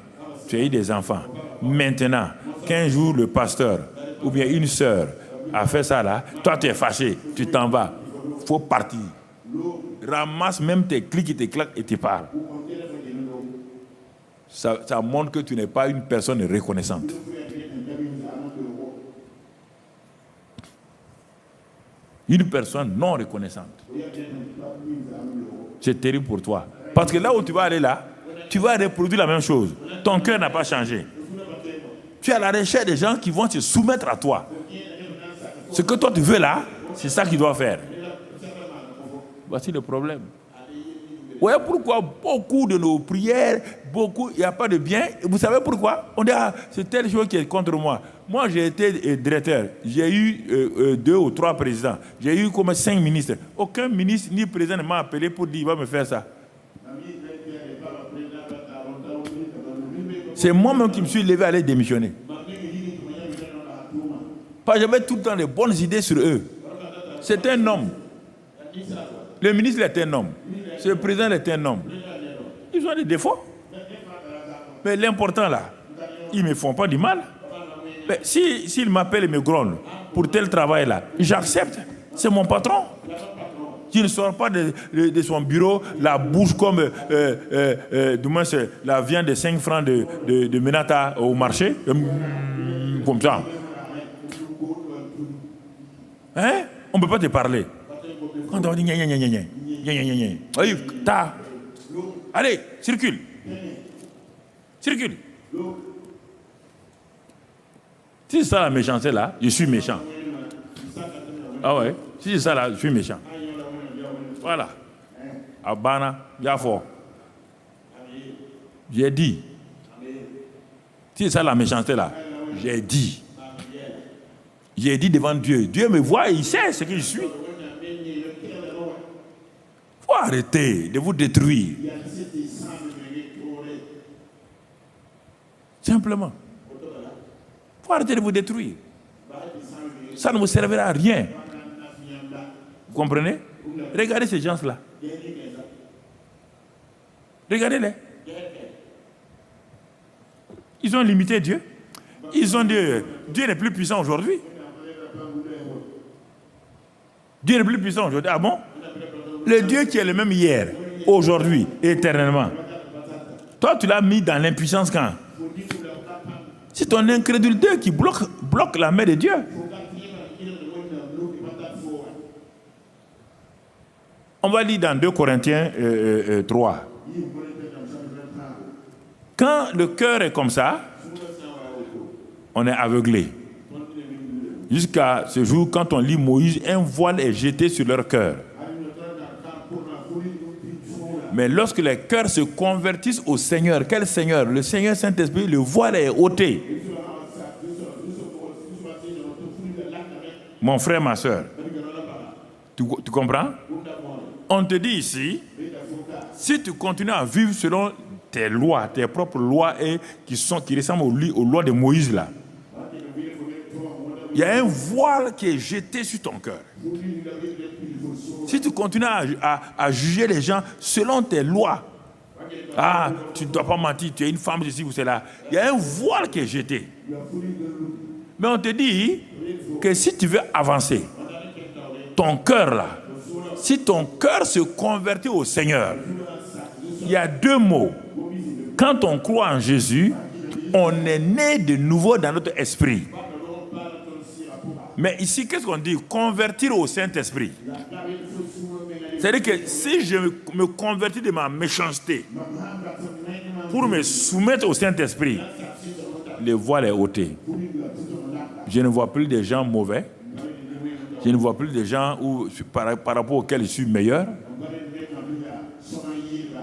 Tu as eu des enfants. Maintenant, qu'un jour le pasteur ou bien une sœur a fait ça là, toi tu es fâché. Tu t'en vas. Il faut partir. Ramasse même tes clics et tes claques et tu pars. Ça montre que tu n'es pas une personne reconnaissante. Une personne non reconnaissante. C'est terrible pour toi. Parce que là où tu vas aller là, tu vas reproduire la même chose. Ton cœur n'a pas changé. Tu es à la recherche des gens qui vont se soumettre à toi. Ce que toi tu veux là, c'est ça qu'il doit faire. Voici le problème. Vous voyez pourquoi beaucoup de nos prières, il n'y a pas de bien. Vous savez pourquoi? On dit, ah, c'est telle chose qui est contre moi. Moi, j'ai été directeur. J'ai eu 2 ou 3 présidents. J'ai eu comme 5 ministres. Aucun ministre ni président ne m'a appelé pour dire, il va me faire ça. C'est moi-même qui me suis levé à aller démissionner. Parce que j'avais tout le temps des bonnes idées sur eux. C'est un homme. Le ministre est un homme. Le président est un homme. Ils ont des défauts. Mais l'important là, ils ne me font pas du mal. Mais s'il m'appelle et me gronde pour tel travail là, j'accepte. C'est mon patron. Je ne sors pas de son bureau la bouche comme du moins la viande de 5 francs de Menata au marché. Comme ça. Hein? On ne peut pas te parler. Quand on dit gna gna gna gna gna gna gna gna gna. Oui, ta. Allez, circule. Circule. Si c'est ça la méchanceté là, je suis méchant. Ah ouais, si c'est ça là, je suis méchant. Voilà. Abana, Yafo. J'ai dit. Si c'est ça la méchanceté là, j'ai dit. J'ai dit devant Dieu. Dieu me voit et il sait ce que je suis. Faut arrêter de vous détruire. Simplement. Faut arrêter de vous détruire. Ça ne vous servira à rien. Vous comprenez? Regardez ces gens-là. Regardez-les. Ils ont limité Dieu. Ils ont dit, Dieu n'est plus puissant aujourd'hui. Dieu n'est plus puissant aujourd'hui. Ah bon? Le Dieu qui est le même hier, aujourd'hui, éternellement. Toi, tu l'as mis dans l'impuissance quand? C'est ton incrédulité qui bloque la main de Dieu. On va lire dans 2 Corinthiens 3. Quand le cœur est comme ça, on est aveuglé. Jusqu'à ce jour, quand on lit Moïse, un voile est jeté sur leur cœur. Mais lorsque les cœurs se convertissent au Seigneur, quel Seigneur? Le Seigneur Saint-Esprit, le voile est ôté. Mon frère, ma soeur, tu comprends? On te dit ici, si tu continues à vivre selon tes lois, tes propres lois et qui ressemblent aux lois de Moïse là, il y a un voile qui est jeté sur ton cœur. Si tu continues à juger les gens selon tes lois, ah, tu ne dois pas mentir, tu es une femme, ceci ou cela, il y a un voile qui est jeté. Mais on te dit que si tu veux avancer, ton cœur là, si ton cœur se convertit au Seigneur, il y a 2 mots. Quand on croit en Jésus, on est né de nouveau dans notre esprit. Mais ici, qu'est-ce qu'on dit? Convertir au Saint-Esprit. C'est-à-dire que si je me convertis de ma méchanceté pour me soumettre au Saint-Esprit, le voile est ôté. Je ne vois plus des gens mauvais. Je ne vois plus des gens par rapport auxquels je suis meilleur.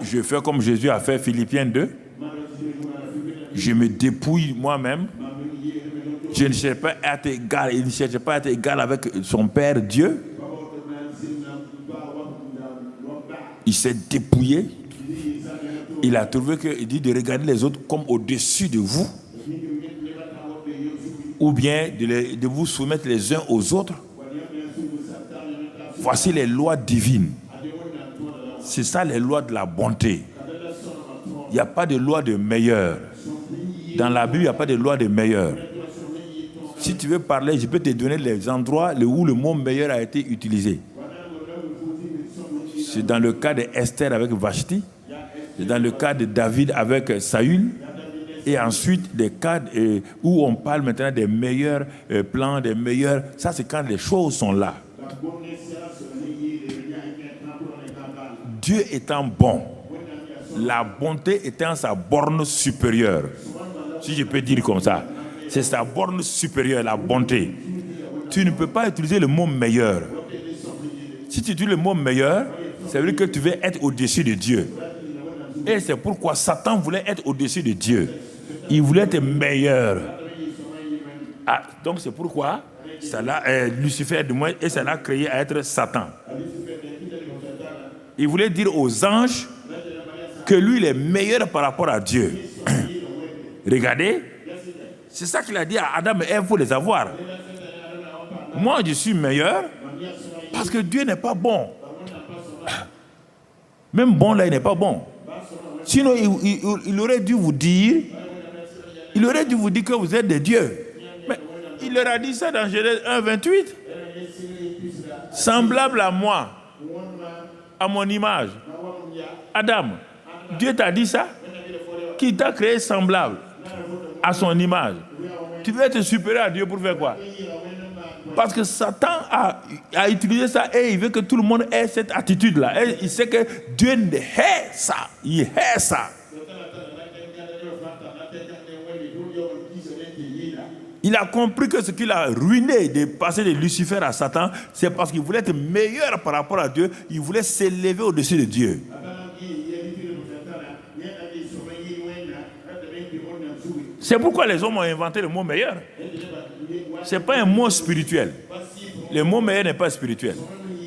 Je fais comme Jésus a fait, Philippiens 2. Je me dépouille moi-même. Je ne cherche pas à être égal. Il ne cherche pas à être égal avec son Père Dieu. Il s'est dépouillé. Il a trouvé qu'il dit de regarder les autres comme au-dessus de vous. Ou bien de vous soumettre les uns aux autres. Voici les lois divines. C'est ça les lois de la bonté. Il n'y a pas de loi de meilleur. Dans la Bible, il n'y a pas de loi de meilleur. Si tu veux parler, je peux te donner les endroits où le mot meilleur a été utilisé. C'est dans le cas d'Esther avec Vashti. C'est dans le cas de David avec Saül. Et ensuite, des cas où on parle maintenant des meilleurs plans, des meilleurs... Ça, c'est quand les choses sont là. Dieu étant bon, la bonté étant sa borne supérieure. Si je peux dire comme ça. C'est sa borne supérieure, la bonté. Tu ne peux pas utiliser le mot meilleur. Si tu utilises le mot meilleur, ça veut dire que tu veux être au-dessus de Dieu. Et c'est pourquoi Satan voulait être au-dessus de Dieu. Il voulait être meilleur. Ah, donc c'est pourquoi Lucifer, du moins, et ça l'a créé à être Satan. Il voulait dire aux anges que lui, il est meilleur par rapport à Dieu. Regardez. C'est ça qu'il a dit à Adam et Ève, il faut les avoir. Moi, je suis meilleur parce que Dieu n'est pas bon. Même bon, là, il n'est pas bon. Sinon, il aurait dû vous dire que vous êtes des dieux. Mais il leur a dit ça dans Genèse 1, 28. Semblable à moi, à mon image. Adam, Dieu t'a dit ça? Qui t'a créé semblable à son image. Tu veux être supérieur à Dieu pour faire quoi? Parce que Satan a utilisé ça et il veut que tout le monde ait cette attitude-là. Et il sait que Dieu hait ça. Il hait ça. Il a compris que ce qu'il a ruiné de passer de Lucifer à Satan, c'est parce qu'il voulait être meilleur par rapport à Dieu. Il voulait s'élever au-dessus de Dieu. C'est pourquoi les hommes ont inventé le mot meilleur. Ce n'est pas un mot spirituel. Le mot meilleur n'est pas spirituel.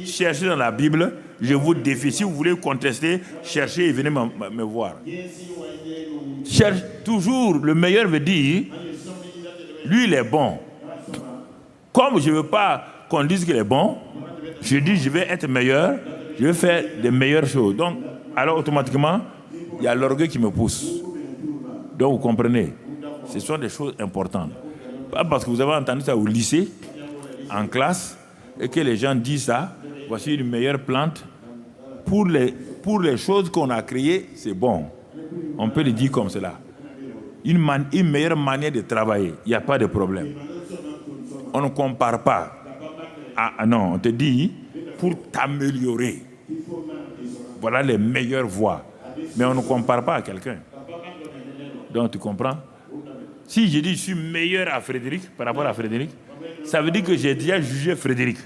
Cherchez dans la Bible, je vous défie. Si vous voulez contester, cherchez et venez me voir. Cherche toujours, le meilleur veut dire, lui il est bon. Comme je ne veux pas qu'on dise qu'il est bon, je dis je vais être meilleur, je vais faire des meilleures choses. Donc, alors automatiquement, il y a l'orgueil qui me pousse. Donc vous comprenez, ce sont des choses importantes. Pas parce que vous avez entendu ça au lycée, en classe, et que les gens disent ça, voici une meilleure plante. Pour les choses qu'on a créées, c'est bon. On peut le dire comme cela. Une meilleure manière de travailler, il n'y a pas de problème. On ne compare pas. Ah non, on te dit, pour t'améliorer, voilà les meilleures voies. Mais on ne compare pas à quelqu'un. Donc tu comprends? Si je dis je suis meilleur à Frédéric, par rapport à Frédéric, ça veut dire que j'ai déjà jugé Frédéric,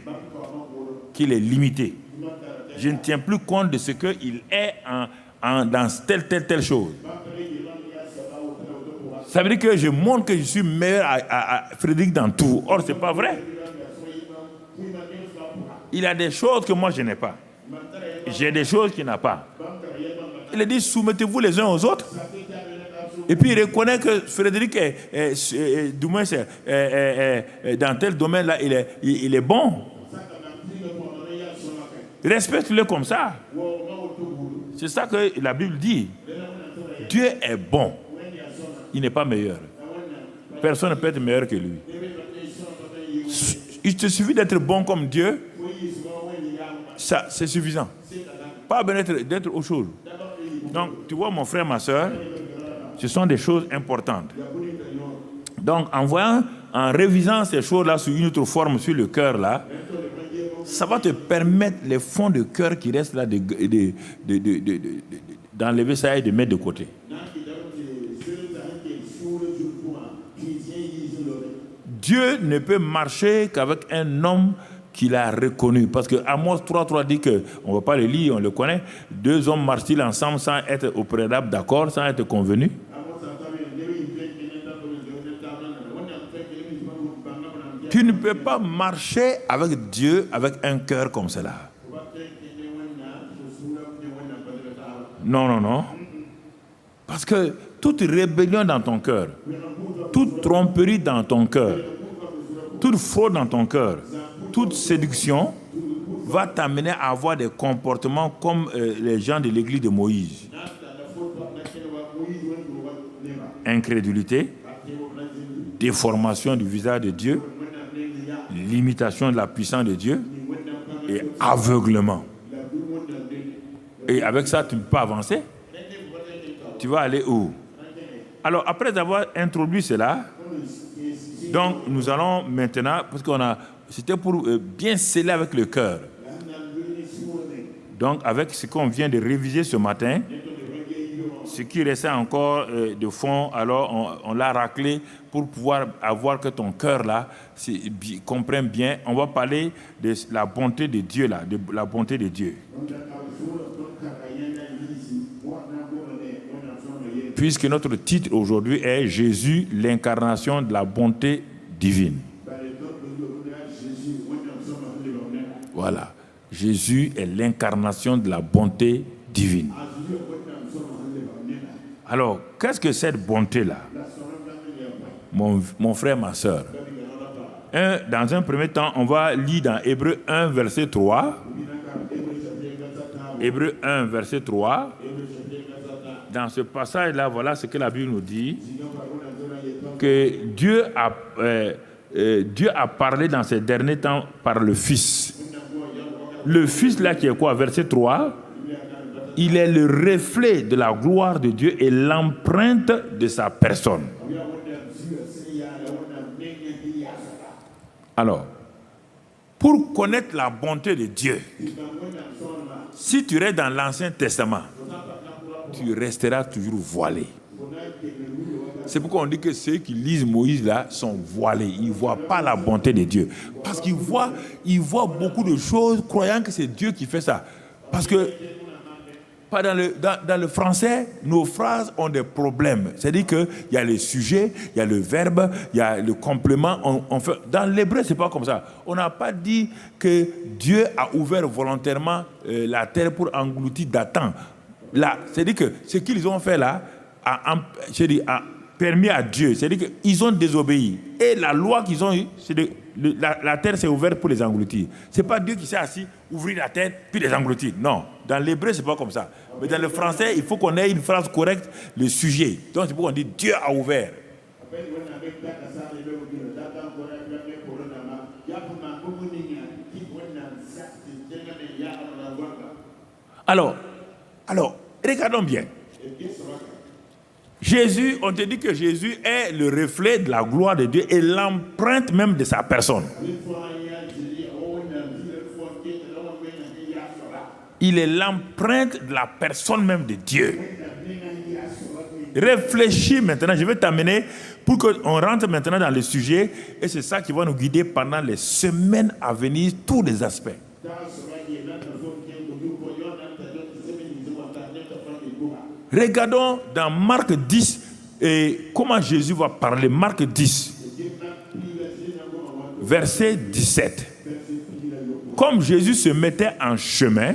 qu'il est limité. Je ne tiens plus compte de ce qu'il est dans telle chose. Ça veut dire que je montre que je suis meilleur à Frédéric dans tout. Or, ce n'est pas vrai. Il a des choses que moi je n'ai pas. J'ai des choses qu'il n'a pas. Il a dit soumettez-vous les uns aux autres. Et puis il reconnaît que Frédéric du moins dans tel domaine-là, il est bon. Respecte-le comme ça. C'est ça que la Bible dit. Dieu est bon. Il n'est pas meilleur. Personne ne peut être meilleur que lui. Il te suffit d'être bon comme Dieu. Ça, c'est suffisant. Pas besoin d'être autre chose. Donc, tu vois, mon frère, ma soeur, ce sont des choses importantes. Donc, en révisant ces choses-là sous une autre forme, sur le cœur, là, ça va te permettre les fonds de cœur qui restent là d'enlever ça et de mettre de côté. Dieu ne peut marcher qu'avec un homme qu'il a reconnu. Parce que Amos 3.3 dit que, on ne va pas le lire, on le connaît, 2 hommes marchent-ils ensemble sans être au préalable d'accord, sans être convenus. Tu ne peux pas marcher avec Dieu avec un cœur comme cela. Non. Parce que toute rébellion dans ton cœur, toute tromperie dans ton cœur, toute fraude dans ton cœur, toute séduction va t'amener à avoir des comportements comme les gens de l'église de Moïse. Incrédulité, déformation du visage de Dieu, limitation de la puissance de Dieu et aveuglement. Et avec ça, tu ne peux pas avancer. Tu vas aller où? Alors, après avoir introduit cela, donc nous allons maintenant, parce c'était pour bien sceller avec le cœur. Donc, avec ce qu'on vient de réviser ce matin, ce qui restait encore de fond, alors on l'a raclé pour pouvoir avoir que ton cœur là comprenne bien. On va parler de la bonté de Dieu là, de la bonté de Dieu. Puisque notre titre aujourd'hui est Jésus, l'incarnation de la bonté divine. Voilà. Jésus est l'incarnation de la bonté divine. Alors, qu'est-ce que cette bonté-là? Mon frère, ma soeur. Dans un premier temps, on va lire dans Hébreux 1, verset 3. Hébreux 1, verset 3. Dans ce passage-là, voilà ce que la Bible nous dit. Que Dieu a parlé dans ces derniers temps par le Fils. Le Fils, là, qui est quoi? Verset 3. Il est le reflet de la gloire de Dieu et l'empreinte de sa personne. Alors, Pour connaître la bonté de Dieu, si tu restes dans l'Ancien Testament, tu resteras toujours voilé. C'est pourquoi on dit que ceux qui lisent Moïse là sont voilés. Ils ne voient pas la bonté de Dieu. Parce qu'ils voient beaucoup de choses croyant que c'est Dieu qui fait ça. Parce que pas dans le français, nos phrases ont des problèmes. C'est-à-dire qu'il y a le sujet, il y a le verbe, il y a le complément. Dans l'hébreu, ce n'est pas comme ça. On n'a pas dit que Dieu a ouvert volontairement la terre pour engloutir Dathan. Là, c'est-à-dire que ce qu'ils ont fait là a permis à Dieu. C'est-à-dire qu'ils ont désobéi. Et la loi qu'ils ont eue, c'est la terre s'est ouverte pour les engloutir. Ce n'est pas Dieu qui s'est assis, ouvrir la terre, puis les engloutir. Non. Dans l'hébreu, ce n'est pas comme ça. Mais dans le français, il faut qu'on ait une phrase correcte, le sujet. Donc c'est pourquoi on dit Dieu a ouvert. Alors, regardons bien. Jésus, on te dit que Jésus est le reflet de la gloire de Dieu et l'empreinte même de sa personne. Il est l'empreinte de la personne même de Dieu. Réfléchis maintenant, je vais t'amener pour qu'on rentre maintenant dans le sujet et c'est ça qui va nous guider pendant les semaines à venir, tous les aspects. Regardons dans Marc 10 et comment Jésus va parler. Marc 10, verset 17. Comme Jésus se mettait en chemin,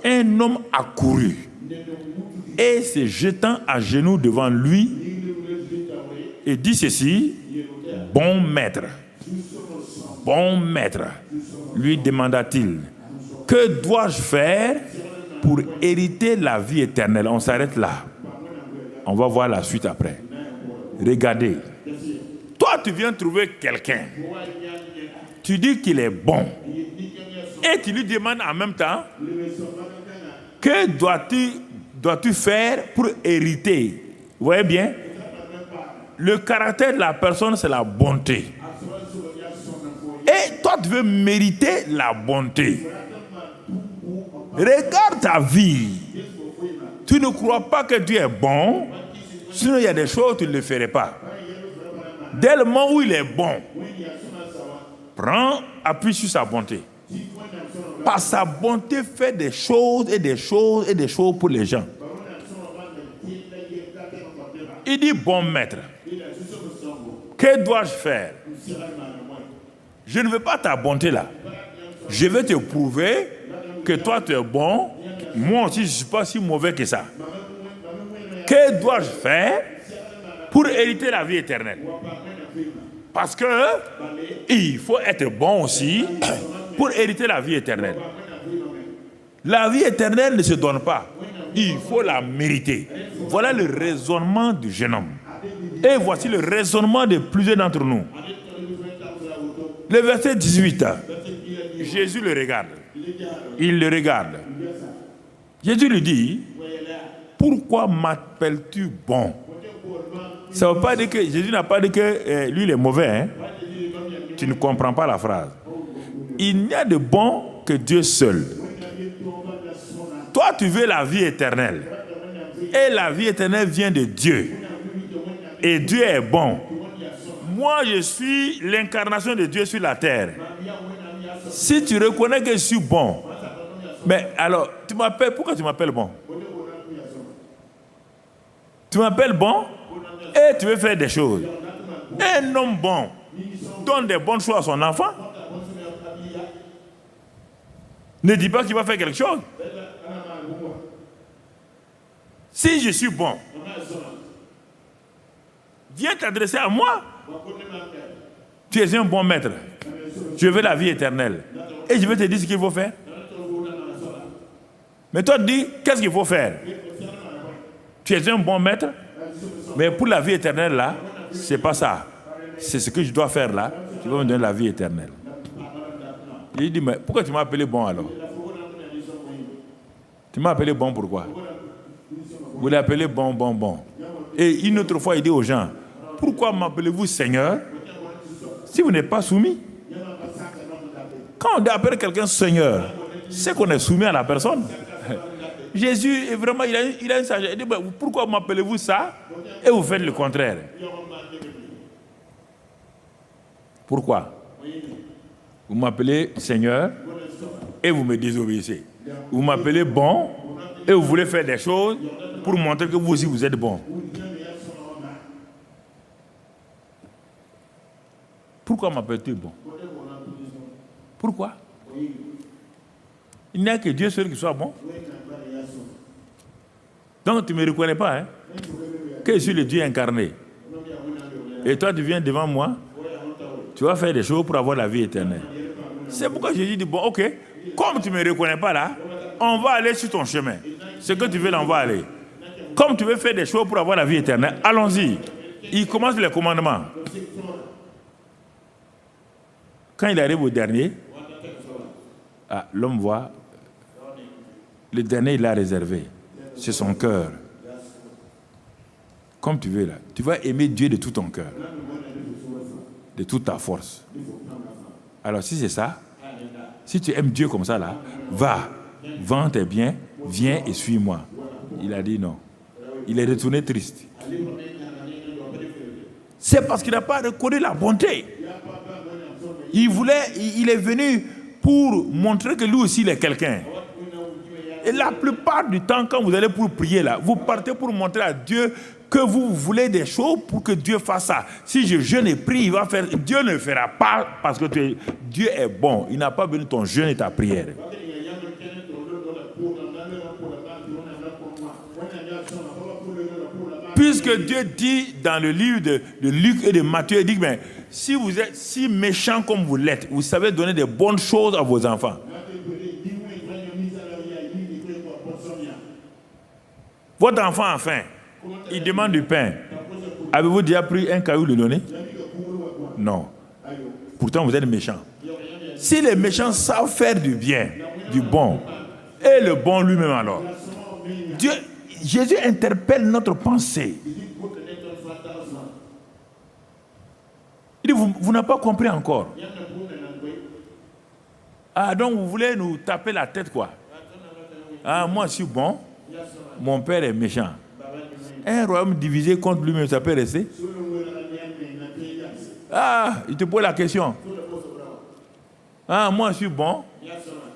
un homme accourut et se jetant à genoux devant lui et dit ceci: bon maître, lui demanda-t-il, que dois-je faire pour hériter la vie éternelle? On s'arrête là. On va voir la suite après. Regardez. Toi, tu viens trouver quelqu'un. Tu dis qu'il est bon. Et tu lui demandes en même temps, que dois-tu faire pour hériter? Vous voyez bien? Le caractère de la personne, c'est la bonté. Et toi, tu veux mériter la bonté. Regarde ta vie. Tu ne crois pas que Dieu est bon, sinon il y a des choses que tu ne le ferais pas. Dès le moment où il est bon, prends, appuie sur sa bonté. Par sa bonté, fait des choses et des choses et des choses pour les gens. Il dit, bon maître, que dois-je faire? Je ne veux pas ta bonté là. Je vais te prouver que toi tu es bon. Moi aussi je ne suis pas si mauvais que ça. Que dois-je faire pour hériter la vie éternelle? Parce que il faut être bon aussi pour hériter la vie éternelle. La vie éternelle ne se donne pas. Il faut la mériter. Voilà le raisonnement du jeune homme. Et voici le raisonnement de plusieurs d'entre nous. Le verset 18. Jésus le regarde. Il le regarde. Jésus lui dit, pourquoi m'appelles-tu bon? Ça ne veut pas dire que Jésus n'a pas dit que lui il est mauvais. Hein? Tu ne comprends pas la phrase. Il n'y a de bon que Dieu seul. Toi, tu veux la vie éternelle. Et la vie éternelle vient de Dieu. Et Dieu est bon. Moi, je suis l'incarnation de Dieu sur la terre. Si tu reconnais que je suis bon, mais alors, pourquoi tu m'appelles bon? Tu m'appelles bon et tu veux faire des choses. Un homme bon donne des bonnes choses à son enfant. Ne dis pas qu'il va faire quelque chose. Si je suis bon, viens t'adresser à moi. Tu es un bon maître. Je veux la vie éternelle. Et je vais te dire ce qu'il faut faire. Mais toi, dis, qu'est-ce qu'il faut faire? Tu es un bon maître, mais pour la vie éternelle, là, c'est pas ça. C'est ce que je dois faire là. Tu vas me donner la vie éternelle. Il dit, mais pourquoi tu m'as appelé bon alors? Tu m'as appelé bon pourquoi? Vous l'appelez bon, bon, bon. Et une autre fois, il dit aux gens, pourquoi m'appelez-vous Seigneur si vous n'êtes pas soumis? Quand on appelle quelqu'un Seigneur, c'est qu'on est soumis à la personne. Jésus est vraiment, il a une sagesse. Il dit, pourquoi m'appelez-vous ça et vous faites le contraire? Pourquoi? Vous m'appelez Seigneur et vous me désobéissez. Vous m'appelez bon et vous voulez faire des choses pour montrer que vous aussi vous êtes bon. Pourquoi m'appelles-tu bon? Pourquoi? Il n'y a que Dieu seul qui soit bon. Donc tu ne me reconnais pas, hein? Que je suis le Dieu incarné. Et toi tu viens devant moi, tu vas faire des choses pour avoir la vie éternelle. C'est pourquoi Jésus dit, bon ok, comme tu ne me reconnais pas là, on va aller sur ton chemin. Ce que tu veux là, on va aller. Comme tu veux faire des choses pour avoir la vie éternelle, allons-y. Il commence les commandements. Quand il arrive au dernier, l'homme voit, le dernier il l'a réservé. C'est son cœur. Comme tu veux là. Tu vas aimer Dieu de tout ton cœur. De toute ta force. Alors si c'est ça, si tu aimes Dieu comme ça là, va, vends tes biens, viens et suis-moi. Il a dit non. Il est retourné triste. C'est parce qu'il n'a pas reconnu la bonté. Il est venu pour montrer que lui aussi il est quelqu'un. Et la plupart du temps, quand vous allez pour prier là, vous partez pour montrer à Dieu que vous voulez des choses pour que Dieu fasse ça. Si je jeûne et prie, il va faire. Dieu ne le fera pas parce que Dieu est bon. Il n'a pas besoin de ton jeûne et ta prière. Puisque Dieu dit dans le livre de Luc et de Matthieu, il dit, mais si vous êtes si méchants comme vous l'êtes, vous savez donner des bonnes choses à vos enfants. Votre enfant a faim, il demande du pain. Avez-vous déjà pris un caillou de donner? Non. Pourtant, vous êtes méchants. Si les méchants savent faire du bien, du bon, et le bon lui-même alors, Jésus interpelle notre pensée. Il dit, vous n'avez pas compris encore. Ah, donc vous voulez nous taper la tête quoi? Ah, moi je suis bon, mon père est méchant. Un royaume divisé contre lui-même, ça peut rester? Ah, il te pose la question. Ah, moi je suis bon,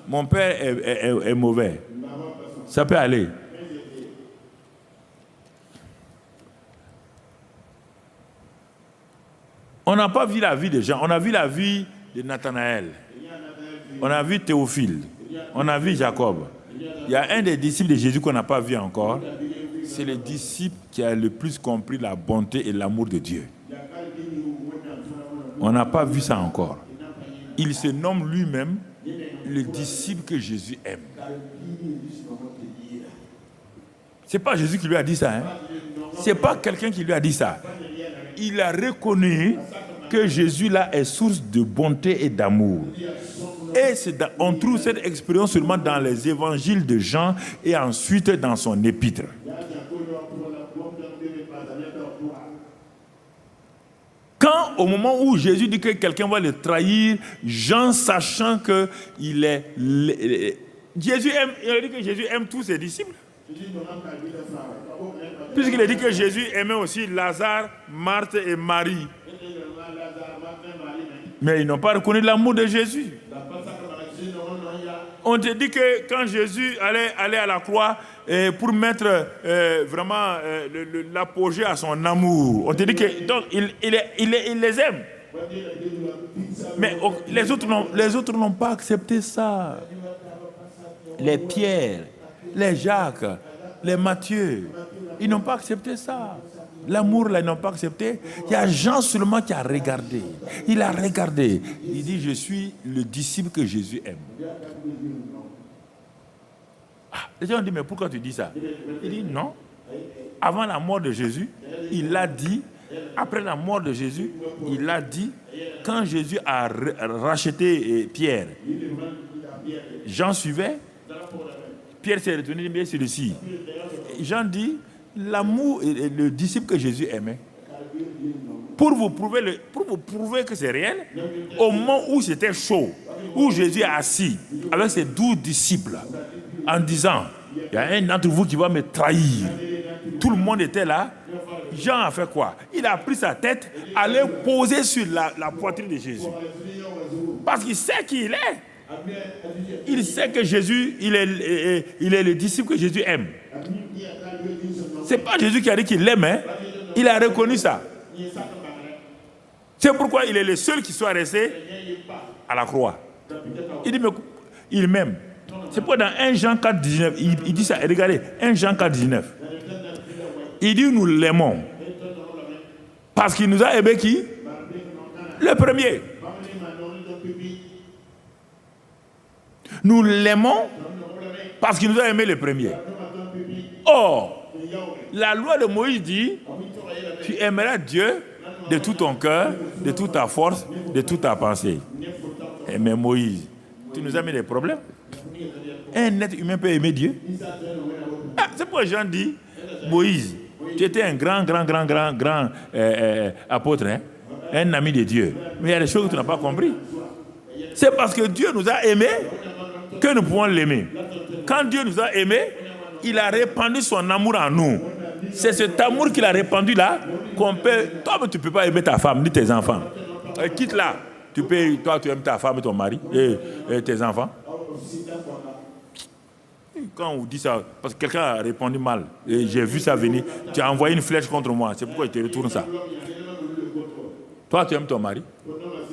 mon père est mauvais. Ça peut aller. On n'a pas vu la vie des gens, on a vu la vie de Nathanaël. On a vu Théophile. On a vu Jacob. Il y a un des disciples de Jésus qu'on n'a pas vu encore. C'est le disciple qui a le plus compris la bonté et l'amour de Dieu. On n'a pas vu ça encore. Il se nomme lui-même le disciple que Jésus aime. Ce n'est pas Jésus qui lui a dit ça. Hein? Ce n'est pas quelqu'un qui lui a dit ça. Il a reconnu que Jésus là est source de bonté et d'amour. Et on trouve cette expérience seulement dans les évangiles de Jean et ensuite dans son épître. Quand au moment où Jésus dit que quelqu'un va le trahir, Jean sachant que il est... Jésus aime, il a dit que Jésus aime tous ses disciples. Puisqu'il a dit que Jésus aimait aussi Lazare, Marthe et Marie. Mais ils n'ont pas reconnu l'amour de Jésus. On te dit que quand Jésus allait à la croix pour mettre vraiment l'apogée à son amour, on te dit que donc il les aime. Mais les autres n'ont pas accepté ça. Les Pierre, les Jacques, les Matthieu, ils n'ont pas accepté ça. L'amour, là, ils n'ont pas accepté. Il y a Jean seulement qui a regardé. Il a regardé. Il dit, je suis le disciple que Jésus aime. Les gens ont dit, mais pourquoi tu dis ça? Il dit, non. Avant la mort de Jésus, il l'a dit. Après la mort de Jésus, il l'a dit. Quand Jésus a racheté Pierre, Jean suivait. Pierre s'est retourné, mais c'est celui-ci. Jean dit, l'amour, le disciple que Jésus aimait, pour vous prouver que c'est réel, au moment où c'était chaud, où Jésus est assis avec ses 12 disciples en disant, il y a un d'entre vous qui va me trahir. Tout le monde était là. Jean a fait quoi? Il a pris sa tête, allait poser sur la poitrine de Jésus. Parce qu'il sait qui il est. Il sait que Jésus, il est le disciple que Jésus aime. Ce n'est pas Jésus qui a dit qu'il l'aime, hein? Il a reconnu ça. C'est pourquoi il est le seul qui soit resté à la croix. Il dit, mais il m'aime. C'est pourquoi dans 1 Jean 4, 19, il dit ça. Et regardez, 1 Jean 4, 19. Il dit, nous l'aimons. Parce qu'il nous a aimé qui? Le premier. Nous l'aimons parce qu'il nous a aimé le premier. Or, la loi de Moïse dit, tu aimeras Dieu de tout ton cœur, de toute ta force, de toute ta pensée. Mais Moïse, tu nous as mis des problèmes. Un être humain peut aimer Dieu. C'est pourquoi Jean dit, Moïse, tu étais un grand apôtre, hein? Un ami de Dieu. Mais il y a des choses que tu n'as pas compris. C'est parce que Dieu nous a aimés que nous pouvons l'aimer. Quand Dieu nous a aimés, il a répandu son amour en nous. C'est cet amour qu'il a répandu là qu'on peut... Toi, tu ne peux pas aimer ta femme ni tes enfants. Quitte-la. Toi, tu aimes ta femme et ton mari et tes enfants. Quand on vous dit ça, parce que quelqu'un a répondu mal, et j'ai vu ça venir, tu as envoyé une flèche contre moi, c'est pourquoi je te retourne ça. Toi, tu aimes ton mari,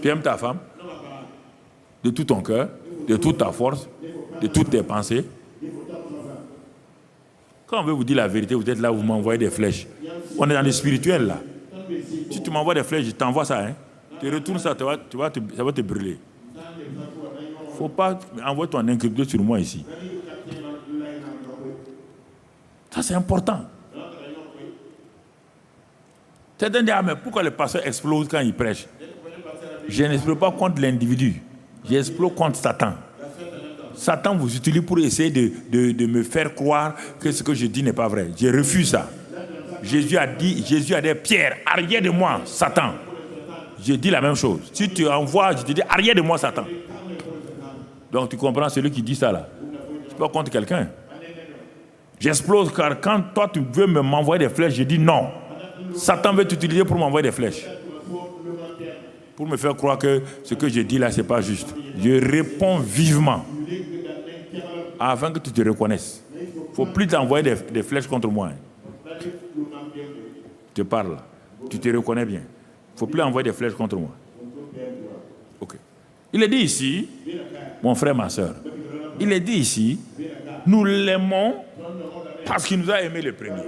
tu aimes ta femme, de tout ton cœur, de toute ta force, de toutes tes pensées. Quand on veut vous dire la vérité, vous êtes là, vous m'envoyez des flèches. On est dans le spirituel là. Si tu m'envoies des flèches, je t'envoie ça. Hein. Tu retournes ça, ça va te brûler. Faut pas envoyer ton incrédulité sur moi ici. Ça, c'est important. Certains disent, mais pourquoi le pasteur explose quand il prêche? Je n'explose pas contre l'individu. J'explose contre Satan. Satan vous utilise pour essayer de me faire croire que ce que je dis n'est pas vrai. Je refuse ça. Jésus a dit, Pierre, arrière de moi, Satan. Je dis la même chose. Si tu envoies, je te dis, arrière de moi, Satan. Donc tu comprends, celui qui dit ça là. Je ne suis pas contre quelqu'un. J'explose car quand toi tu veux m'envoyer des flèches, je dis non. Satan veut t'utiliser pour m'envoyer des flèches. Pour me faire croire que ce que je dis là, ce n'est pas juste. Je réponds vivement. Afin que tu te reconnaisses. Il ne faut plus t'envoyer des flèches contre moi. Je te parle. Tu te reconnais bien. Il ne faut plus envoyer des flèches contre moi. Ok. Il est dit ici, mon frère, ma soeur, il est dit ici, nous l'aimons parce qu'il nous a aimé le premier.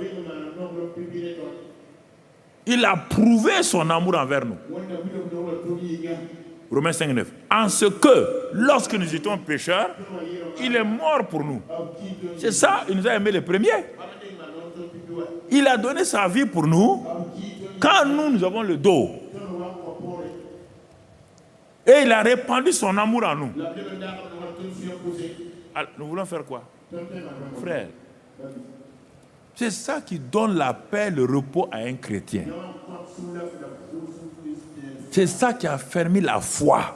Il a prouvé son amour envers nous. Romains 5, 9. En ce que, lorsque nous étions pécheurs, il est mort pour nous. C'est ça, il nous a aimé le premier. Il a donné sa vie pour nous quand nous avons le dos. Et il a répandu son amour en nous. Alors, nous voulons faire quoi? Frère, c'est ça qui donne la paix, le repos à un chrétien. C'est ça qui a fermé la foi.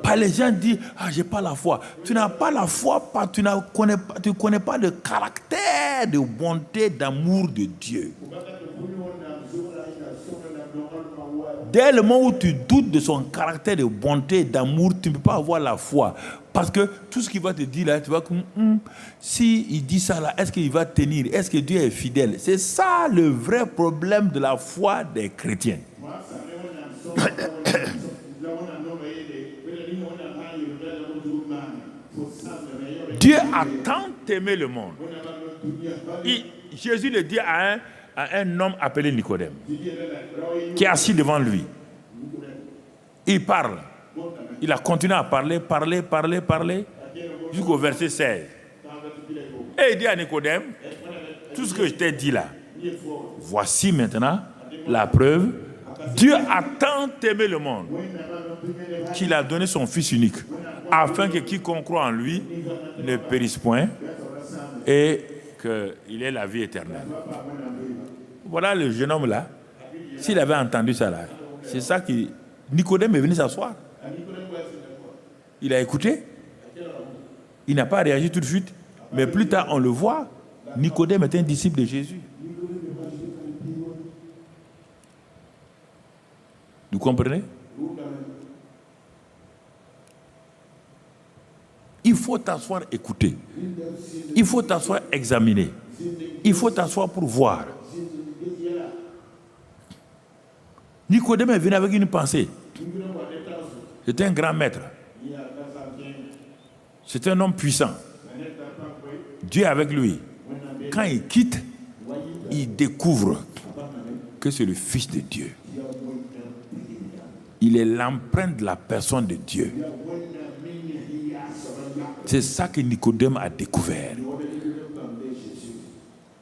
Pas les gens disent, j'ai pas la foi. Tu n'as pas la foi parce que tu ne connais pas le caractère de bonté, d'amour de Dieu. Dès le moment où tu doutes de son caractère de bonté, d'amour, tu ne peux pas avoir la foi. Parce que tout ce qu'il va te dire là, tu vas comme, si il dit ça là, est-ce qu'il va tenir? Est-ce que Dieu est fidèle? C'est ça le vrai problème de la foi des chrétiens. Dieu a tant aimé le monde. Jésus le dit à un homme appelé Nicodème, qui est assis devant lui. Il parle. Il a continué à parler, jusqu'au verset 16. Et il dit à Nicodème, tout ce que je t'ai dit là, voici maintenant la preuve. Dieu a tant aimé le monde qu'il a donné son Fils unique, afin que quiconque croit en lui ne périsse point et qu'il ait la vie éternelle. Voilà le jeune homme là. S'il avait entendu ça là, c'est ça qui... Nicodème est venu s'asseoir. Il a écouté. Il n'a pas réagi tout de suite. Mais plus tard, on le voit. Nicodème est un disciple de Jésus. Vous comprenez? Il faut t'asseoir, écouter. Il faut t'asseoir, examiner. Il faut t'asseoir pour voir. Nicodème est venu avec une pensée. C'était un grand maître. C'est un homme puissant. Dieu est avec lui. Quand il quitte, il découvre que c'est le Fils de Dieu. Il est l'empreinte de la personne de Dieu. C'est ça que Nicodème a découvert.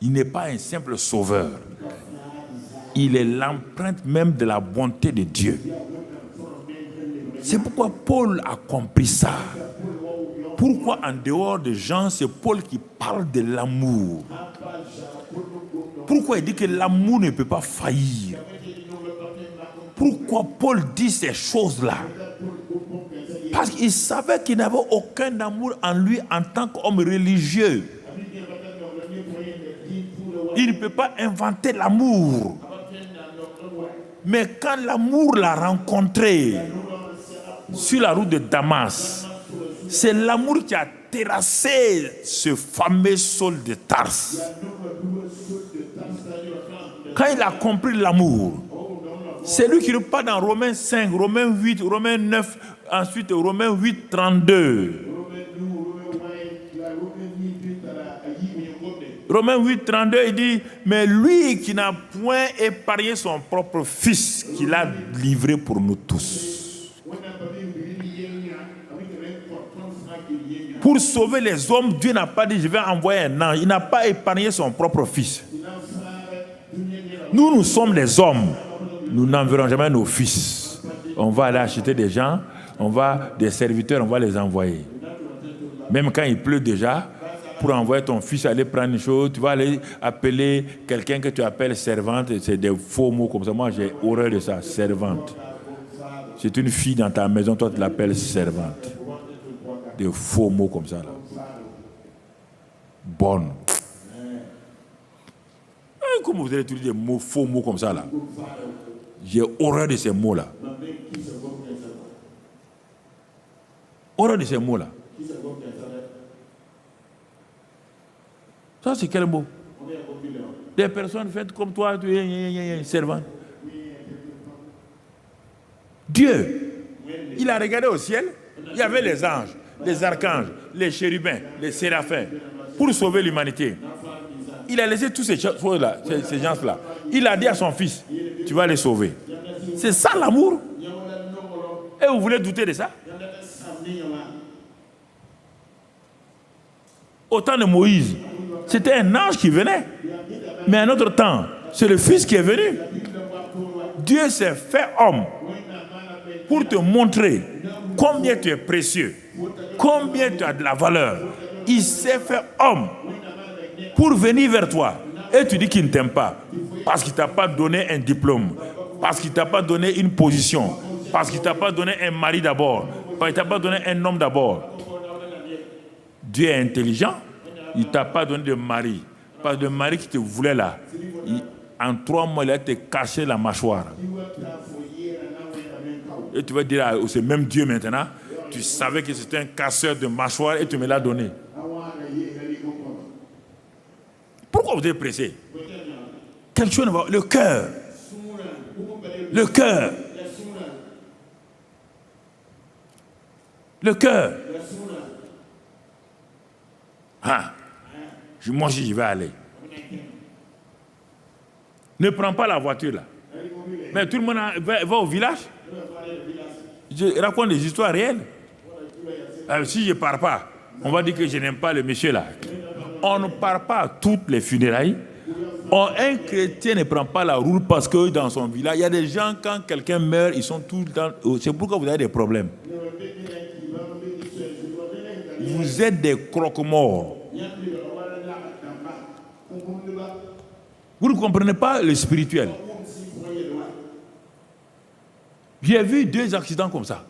Il n'est pas un simple sauveur. Il est l'empreinte même de la bonté de Dieu. C'est pourquoi Paul a compris ça. Pourquoi en dehors de Jean, c'est Paul qui parle de l'amour. Pourquoi il dit que l'amour ne peut pas faillir. Pourquoi Paul dit ces choses-là. Parce qu'il savait qu'il n'avait aucun amour en lui en tant qu'homme religieux. Il ne peut pas inventer l'amour. Mais quand l'amour l'a rencontré sur la route de Damas, c'est l'amour qui a terrassé ce fameux Saul de Tarse. Quand il a compris l'amour, c'est lui qui repart dans Romains 5, Romains 8, Romains 9, ensuite Romains 8, 32. Romains 8, 32, il dit, mais lui qui n'a point épargné son propre fils, qu'il a livré pour nous tous. Pour sauver les hommes, Dieu n'a pas dit, je vais envoyer un ange. Il n'a pas épargné son propre fils. Nous sommes les hommes. Nous n'enverrons jamais nos fils. On va aller acheter des gens, des serviteurs, on va les envoyer. Même quand il pleut déjà, pour envoyer ton fils aller prendre une chose, tu vas aller appeler quelqu'un que tu appelles servante. C'est des faux mots comme ça. Moi, j'ai horreur de ça, servante. C'est une fille dans ta maison, toi tu l'appelles servante. Des faux mots comme ça. Là. Bonne. Comment vous allez utiliser des mots, faux mots comme ça là? J'ai horreur de ces mots-là. Horreur de ces mots-là. Ça, c'est quel mot? Des personnes faites comme toi, tu es servant. Dieu, il a regardé au ciel, il y avait les anges, les archanges, les chérubins, les séraphins, pour sauver l'humanité. Il a laissé tous ces choses-là, ces gens-là. Il a dit à son fils, tu vas les sauver. C'est ça l'amour. Et vous voulez douter de ça? Au temps de Moïse, c'était un ange qui venait. Mais à notre temps, c'est le Fils qui est venu. Dieu s'est fait homme pour te montrer combien tu es précieux, combien tu as de la valeur. Il s'est fait homme pour venir vers toi. Et tu dis qu'il ne t'aime pas. Parce qu'il ne t'a pas donné un diplôme. Parce qu'il ne t'a pas donné une position. Parce qu'il ne t'a pas donné un mari d'abord. Parce qu'il ne t'a pas donné un homme d'abord. Dieu est intelligent. Il ne t'a pas donné de mari. Parce que le mari qui te voulait là, en 3 mois, il a te caché la mâchoire. Et tu vas dire, c'est même Dieu maintenant. Tu savais que c'était un casseur de mâchoire et tu me l'as donné. Pourquoi vous êtes pressé? Quelque chose ne va. Le cœur. Le cœur. Le cœur. Ah. Moi, j'y vais aller. Ne prends pas la voiture là. Mais tout le monde va au village. Je raconte des histoires réelles. Si je ne pars pas, on va dire que je n'aime pas le monsieur là. On ne part pas à toutes les funérailles. Un chrétien ne prend pas la route parce que dans son village, il y a des gens, quand quelqu'un meurt, ils sont tout le temps. C'est pourquoi vous avez des problèmes. Vous êtes des croque-morts. Vous ne comprenez pas le spirituel. J'ai vu 2 accidents comme ça.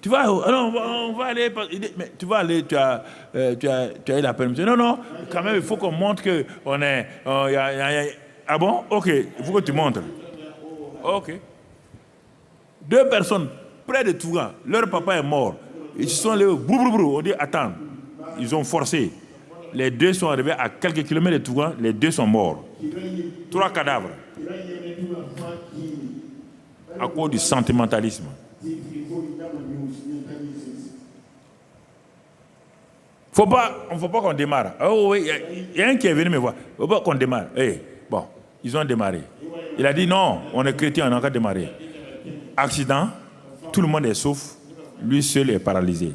Tu vas, alors on va aller, mais tu vas aller, tu as eu la permission. Non, quand même, il faut qu'on montre qu'on est, ah bon? Ok, il faut que tu montres. Ok. 2 personnes, près de Touga, leur papa est mort. Ils se sont levés, on dit, attends, ils ont forcé. Les 2 sont arrivés à quelques kilomètres de Touga, les 2 sont morts. 3 cadavres. À cause du sentimentalisme. On ne faut pas qu'on démarre. Oh oui, il y a un qui est venu me voir. Il ne faut pas qu'on démarre. Bon, ils ont démarré. Il a dit non, on est chrétien, on a qu'à démarrer. Accident, tout le monde est sauf, lui seul est paralysé.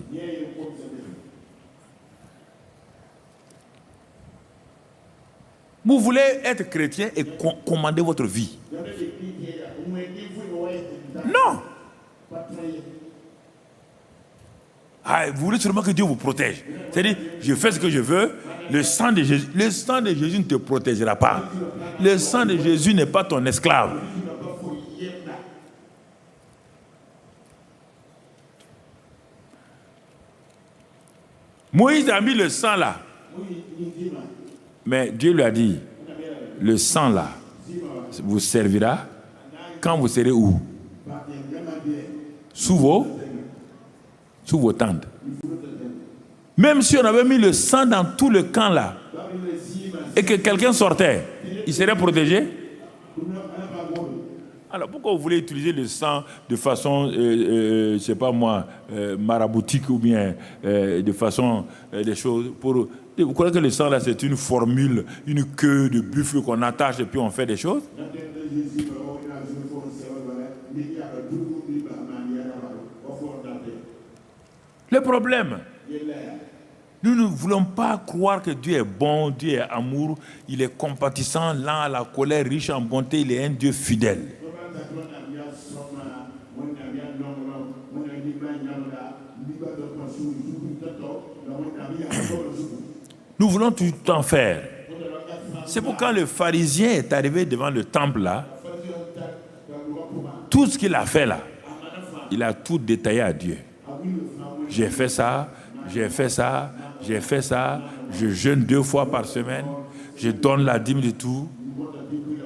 Vous voulez être chrétien et commander votre vie. Non. Vous voulez seulement que Dieu vous protège. C'est-à-dire, je fais ce que je veux, le sang de Jésus ne te protégera pas. Le sang de Jésus n'est pas ton esclave. Moïse a mis le sang là. Mais Dieu lui a dit, le sang là vous servira quand vous serez où? Sous vos tentes. Même si on avait mis le sang dans tout le camp là, et que quelqu'un sortait, il serait protégé? Alors pourquoi vous voulez utiliser le sang de façon, je ne sais pas moi, maraboutique ou bien de façon des choses pour... Vous croyez que le sang là c'est une formule, une queue de buffle qu'on attache et puis on fait des choses? Le problème, nous ne voulons pas croire que Dieu est bon, Dieu est amour, il est compatissant, lent à la colère, riche en bonté, il est un Dieu fidèle. Nous voulons tout en faire. C'est pourquoi le pharisien est arrivé devant le temple là. Tout ce qu'il a fait là, il a tout détaillé à Dieu. J'ai fait ça, j'ai fait ça, j'ai fait ça, je jeûne 2 fois par semaine, je donne la dîme de tout.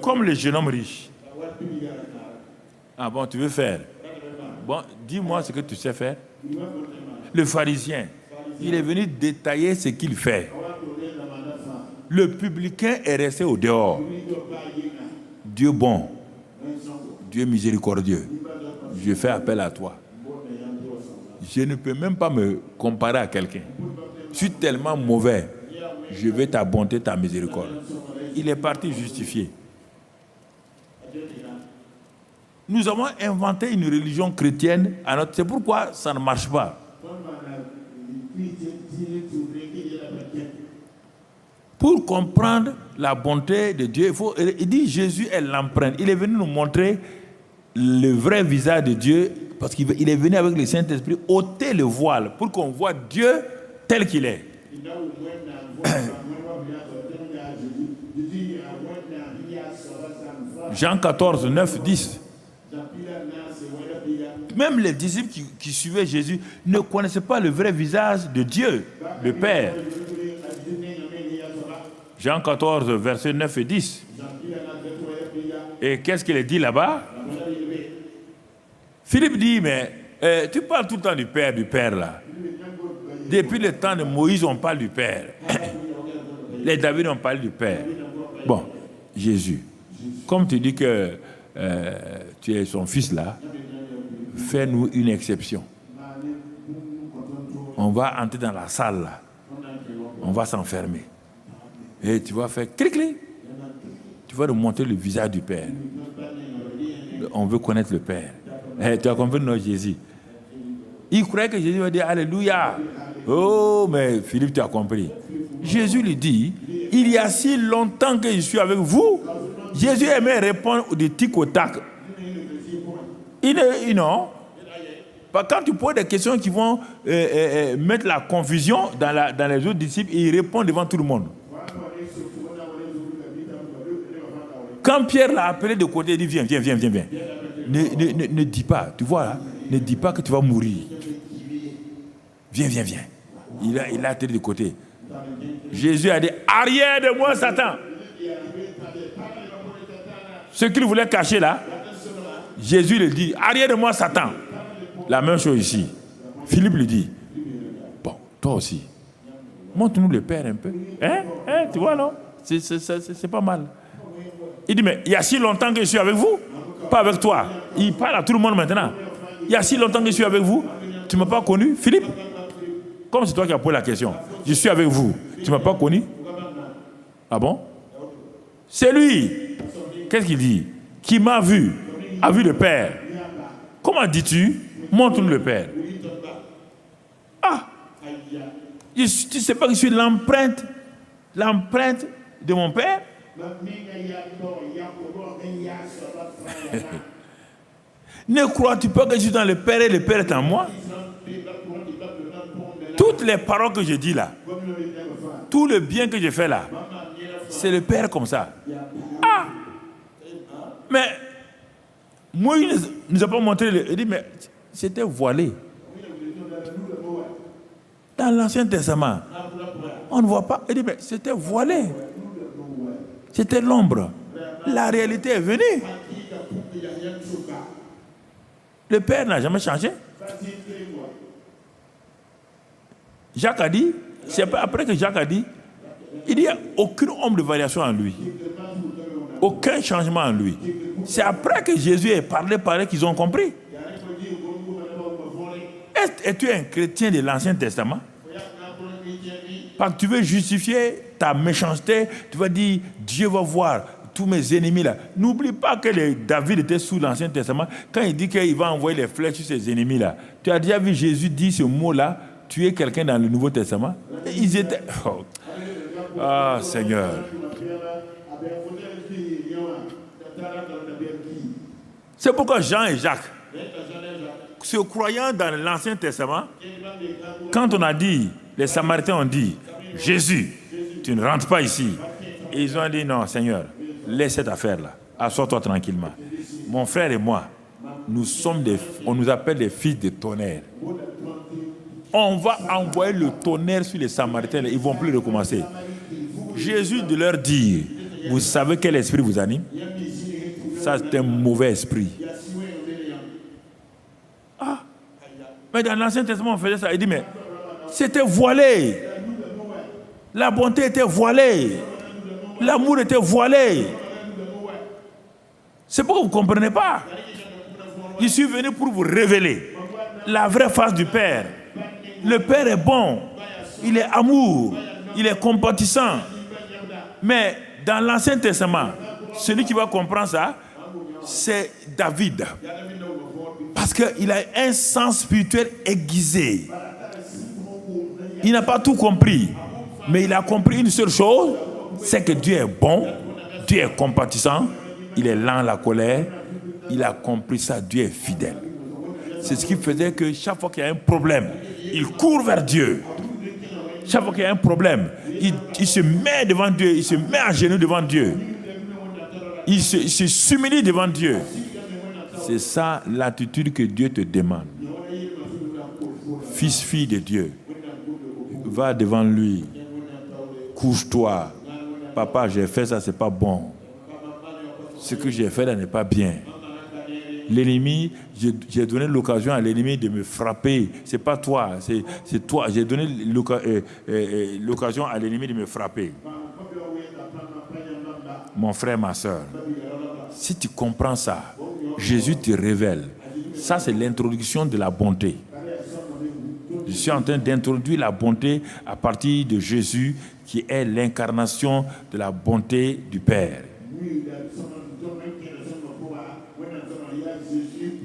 Comme le jeune homme riche. Ah bon, tu veux faire? Bon, dis-moi ce que tu sais faire. Le pharisien, il est venu détailler ce qu'il fait. Le publicain est resté au dehors. Dieu bon, Dieu miséricordieux, je fais appel à toi. Je ne peux même pas me comparer à quelqu'un. Je suis tellement mauvais, je veux ta bonté, ta miséricorde. Il est parti justifier. Nous avons inventé une religion chrétienne, c'est pourquoi ça ne marche pas. Pour comprendre la bonté de Dieu, il dit Jésus est l'empreinte. Il est venu nous montrer le vrai visage de Dieu parce qu'il est venu avec le Saint-Esprit ôter le voile pour qu'on voit Dieu tel qu'il est. Jean 14, 9, 10. Même les disciples qui suivaient Jésus ne connaissaient pas le vrai visage de Dieu, le Père. Jean 14, versets 9 et 10. Et qu'est-ce qu'il dit là-bas? Philippe dit, mais tu parles tout le temps du Père là. Depuis le temps de Moïse, on parle du Père. Les David, on parle du Père. Bon, Jésus, comme tu dis que tu es son fils là, fais-nous une exception. On va entrer dans la salle là. On va s'enfermer. Et tu vas faire clic-clic. Tu vas nous montrer le visage du Père. On veut connaître le Père. Tu as compris notre Jésus. Il croyait que Jésus va dire Alléluia. Oh, mais Philippe, tu as compris. Jésus lui dit, il y a si longtemps que je suis avec vous. Jésus aimait répondre du tic au tac. Non. Quand tu poses des questions qui vont mettre la confusion dans les autres disciples, il répond devant tout le monde. Quand Pierre l'a appelé de côté, il dit viens. Ne dis pas, tu vois là, ne dis pas que tu vas mourir. Viens. Il a atterri de côté. Jésus a dit, arrière de moi, Satan. Ce qu'il voulait cacher là, Jésus lui dit, arrière de moi, Satan. La même chose ici. Philippe lui dit, bon, toi aussi, montre-nous le Père un peu. Tu vois, non? C'est pas mal. Il dit, mais il y a si longtemps que je suis avec vous, pas avec toi. Il parle à tout le monde maintenant. Il y a si longtemps que je suis avec vous, tu ne m'as pas connu, Philippe? Comme c'est toi qui as posé la question. Je suis avec vous, tu ne m'as pas connu? Ah bon? C'est lui. Qu'est-ce qu'il dit? Qui m'a vu, a vu le Père. Comment dis-tu? Montre-nous le Père. Ah! Tu ne sais pas que je suis l'empreinte de mon Père? Ne crois-tu pas que je suis dans le Père et le Père est en moi? Toutes les paroles que je dis là, tout le bien que je fais là, c'est le Père comme ça. Ah! Mais moi, il ne nous a pas montré. Il dit, mais c'était voilé. Dans l'Ancien Testament, on ne voit pas. Il dit, mais c'était voilé. C'était l'ombre. La réalité est venue. Le Père n'a jamais changé. Jacques a dit, c'est après que Jacques a dit, il n'y a aucune ombre de variation en lui. Aucun changement en lui. C'est après que Jésus est parlé qu'ils ont compris. Es-tu un chrétien de l'Ancien Testament? Parce que tu veux justifier ta méchanceté, tu vas dire, Dieu va voir tous mes ennemis là. N'oublie pas que David était sous l'Ancien Testament. Quand il dit qu'il va envoyer les flèches sur ses ennemis là, tu as déjà vu Jésus dire ce mot-là, tuer quelqu'un dans le Nouveau Testament? Ils étaient... Oh. Ah, Seigneur. C'est pourquoi Jean et Jacques, se croyant dans l'Ancien Testament, quand on a dit, les Samaritains ont dit, Jésus, tu ne rentres pas ici. Et ils ont dit, non, Seigneur, laisse cette affaire-là. Assois-toi tranquillement. Mon frère et moi, on nous appelle les fils de tonnerre. On va envoyer le tonnerre sur les Samaritains. Ils ne vont plus recommencer. Jésus de leur dire, vous savez quel esprit vous anime? Ça, c'est un mauvais esprit. Ah, mais dans l'Ancien Testament, on faisait ça. Il dit, mais c'était voilé. La bonté était voilée. L'amour était voilé. C'est pourquoi vous ne comprenez pas. Je suis venu pour vous révéler la vraie face du Père. Le Père est bon. Il est amour. Il est compatissant. Mais dans l'Ancien Testament, celui qui va comprendre ça, c'est David. Parce qu'il a un sens spirituel aiguisé. Il n'a pas tout compris. Mais il a compris une seule chose, c'est que Dieu est bon, Dieu est compatissant, il est lent à la colère. Il a compris ça, Dieu est fidèle. C'est ce qui faisait que chaque fois qu'il y a un problème, il court vers Dieu. Chaque fois qu'il y a un problème, il se met devant Dieu, il se met à genoux devant Dieu. Il se s'humilie devant Dieu. C'est ça l'attitude que Dieu te demande. Fils, fille de Dieu, va devant lui. Couche-toi. Papa, j'ai fait ça, c'est pas bon. Ce que j'ai fait là n'est pas bien. L'ennemi, j'ai donné l'occasion à l'ennemi de me frapper. C'est pas toi, c'est toi. J'ai donné l'occasion à l'ennemi de me frapper. Mon frère, ma soeur, si tu comprends ça, Jésus te révèle. Ça, c'est l'introduction de la bonté. Je suis en train d'introduire la bonté à partir de Jésus, qui est l'incarnation de la bonté du Père.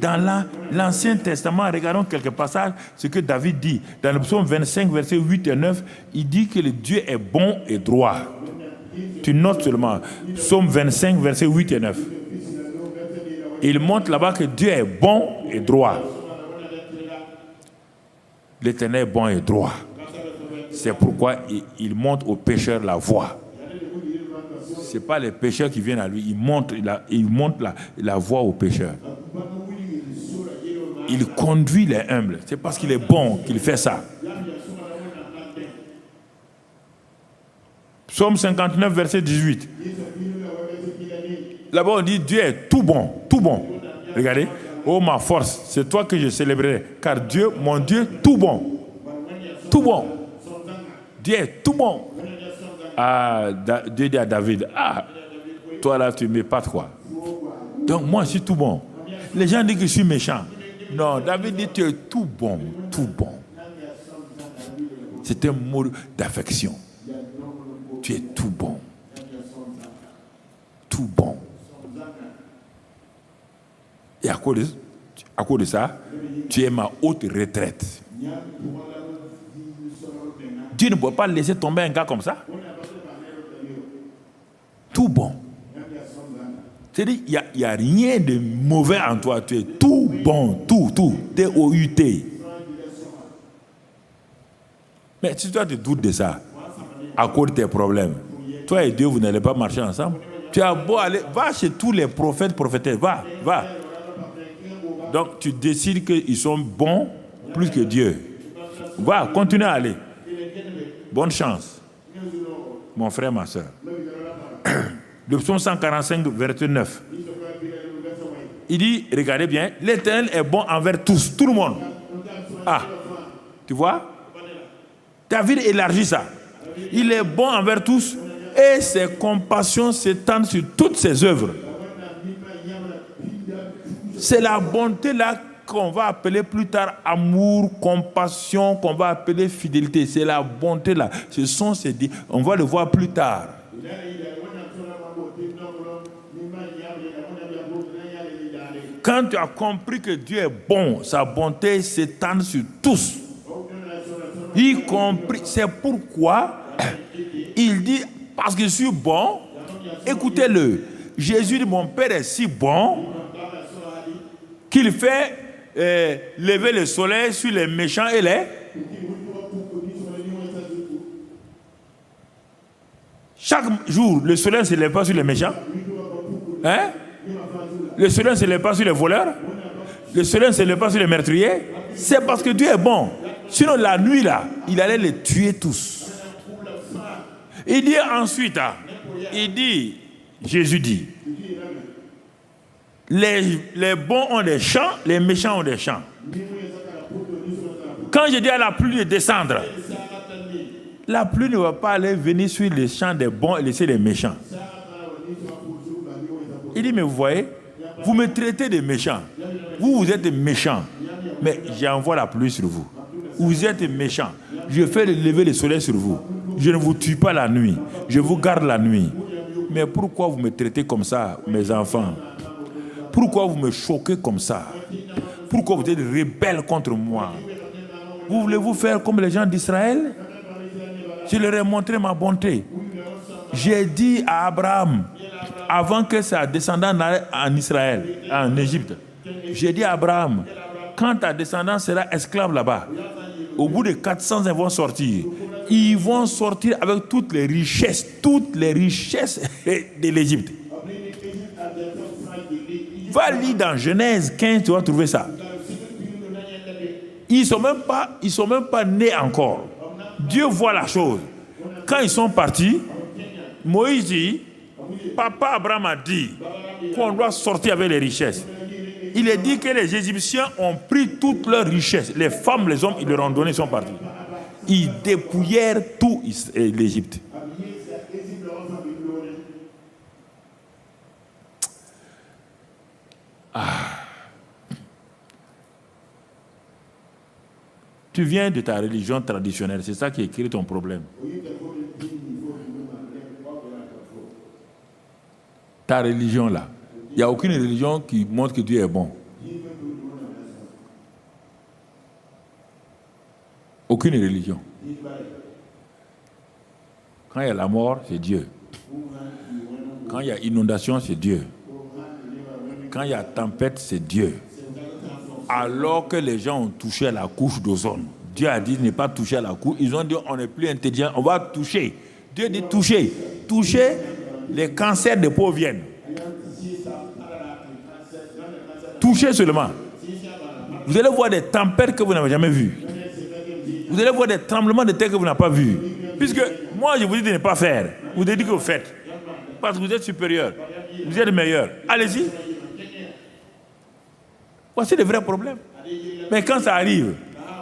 Dans l'Ancien Testament, regardons quelques passages, ce que David dit. Dans le psaume 25, versets 8 et 9, il dit que le Dieu est bon et droit. Tu notes seulement, psaume 25, versets 8 et 9. Il montre là-bas que Dieu est bon et droit. L'Éternel est bon et droit. C'est pourquoi il montre aux pécheurs la voie. Ce n'est pas les pécheurs qui viennent à lui. Il montre la voie aux pécheurs. il conduit les humbles. C'est parce qu'il est bon qu'il fait ça. Psaume 59, verset 18. Là-bas, on dit Dieu est tout bon, tout bon. Regardez. Oh, ma force, c'est toi que je célébrerai. Car Dieu, mon Dieu, tout bon. Tout bon. Dieu est tout bon. Ah, Dieu dit à David, ah, toi là, tu ne m'épates quoi. Donc, moi, je suis tout bon. Les gens disent que je suis méchant. Non, David dit, tu es tout bon, tout bon. C'est un mot d'affection. Tu es tout bon. Tout bon. Et à cause de ça, tu es ma haute retraite. Dieu ne peut pas laisser tomber un gars comme ça. Tout bon. C'est-à-dire, il n'y a rien de mauvais en toi. Tu es tout bon, tout. T-O-U-T. Mais si toi tu doutes de ça, à cause de tes problèmes, toi et Dieu, vous n'allez pas marcher ensemble. Tu as beau aller, va chez tous les prophètes, prophétesses, va. Donc tu décides qu'ils sont bons plus que Dieu. Va, continue à aller. Bonne chance, mon frère, ma soeur. Le psaume 145, verset 9. Il dit, regardez bien, l'Éternel est bon envers tous, tout le monde. Ah, tu vois? David élargit ça. Il est bon envers tous et ses compassions s'étendent sur toutes ses œuvres. C'est la bonté là qu'on va appeler plus tard amour, compassion, qu'on va appeler fidélité. C'est la bonté là. Ce sont ces dits. On va le voir plus tard. Quand tu as compris que Dieu est bon, sa bonté s'étend sur tous. Y compris, c'est pourquoi il dit, parce que je suis bon, écoutez-le, Jésus dit, mon Père est si bon qu'il fait lever le soleil sur les méchants et les... Chaque jour, le soleil ne se lève pas sur les méchants. Hein? Le soleil ne se lève pas sur les voleurs. Le soleil ne se lève pas sur les meurtriers. C'est parce que Dieu est bon. Sinon, la nuit, là, il allait les tuer tous. Il dit ensuite, Jésus dit, les bons ont des champs, les méchants ont des champs. Quand je dis à la pluie de descendre, la pluie ne va pas aller venir sur les champs des bons et laisser les méchants. Il dit, mais vous voyez, vous me traitez de méchants. Vous êtes méchants. Mais j'envoie la pluie sur vous. Vous êtes méchants. Je fais lever le soleil sur vous. Je ne vous tue pas la nuit. Je vous garde la nuit. Mais pourquoi vous me traitez comme ça, mes enfants? Pourquoi vous me choquez comme ça? Pourquoi vous êtes rebelles contre moi? Vous voulez-vous faire comme les gens d'Israël? Je leur ai montré ma bonté. J'ai dit à Abraham, avant que sa descendance n'aille en Israël, en Égypte, j'ai dit à Abraham, quand ta descendance sera esclave là-bas, au bout de 400 ans, ils vont sortir. Ils vont sortir avec toutes les richesses de l'Égypte. Va lire dans Genèse 15, tu vas trouver ça. Ils sont même pas nés encore. Dieu voit la chose. Quand ils sont partis, Moïse dit, papa Abraham a dit qu'on doit sortir avec les richesses. Il est dit que les Égyptiens ont pris toutes leurs richesses. Les femmes, les hommes, ils leur ont donné, ils sont partis. Ils dépouillèrent tout l'Égypte. Tu viens de ta religion traditionnelle, c'est ça qui écrit ton problème. Ta religion là, il n'y a aucune religion qui montre que Dieu est bon. Aucune religion. Quand il y a la mort, c'est Dieu. Quand il y a inondation, c'est Dieu. Quand il y a tempête, c'est Dieu. Alors que les gens ont touché à la couche d'ozone, Dieu a dit ne pas toucher à la couche. Ils ont dit on n'est plus intelligent, on va toucher. Dieu dit toucher. Toucher, les cancers de peau viennent. Toucher seulement. Vous allez voir des tempêtes que vous n'avez jamais vues. Vous allez voir des tremblements de terre que vous n'avez pas vus. Puisque moi, je vous dis de ne pas faire. Vous dites que vous faites. Parce que vous êtes supérieur. Vous êtes meilleur. Allez-y. Voici le vrai problème. Mais quand ça arrive,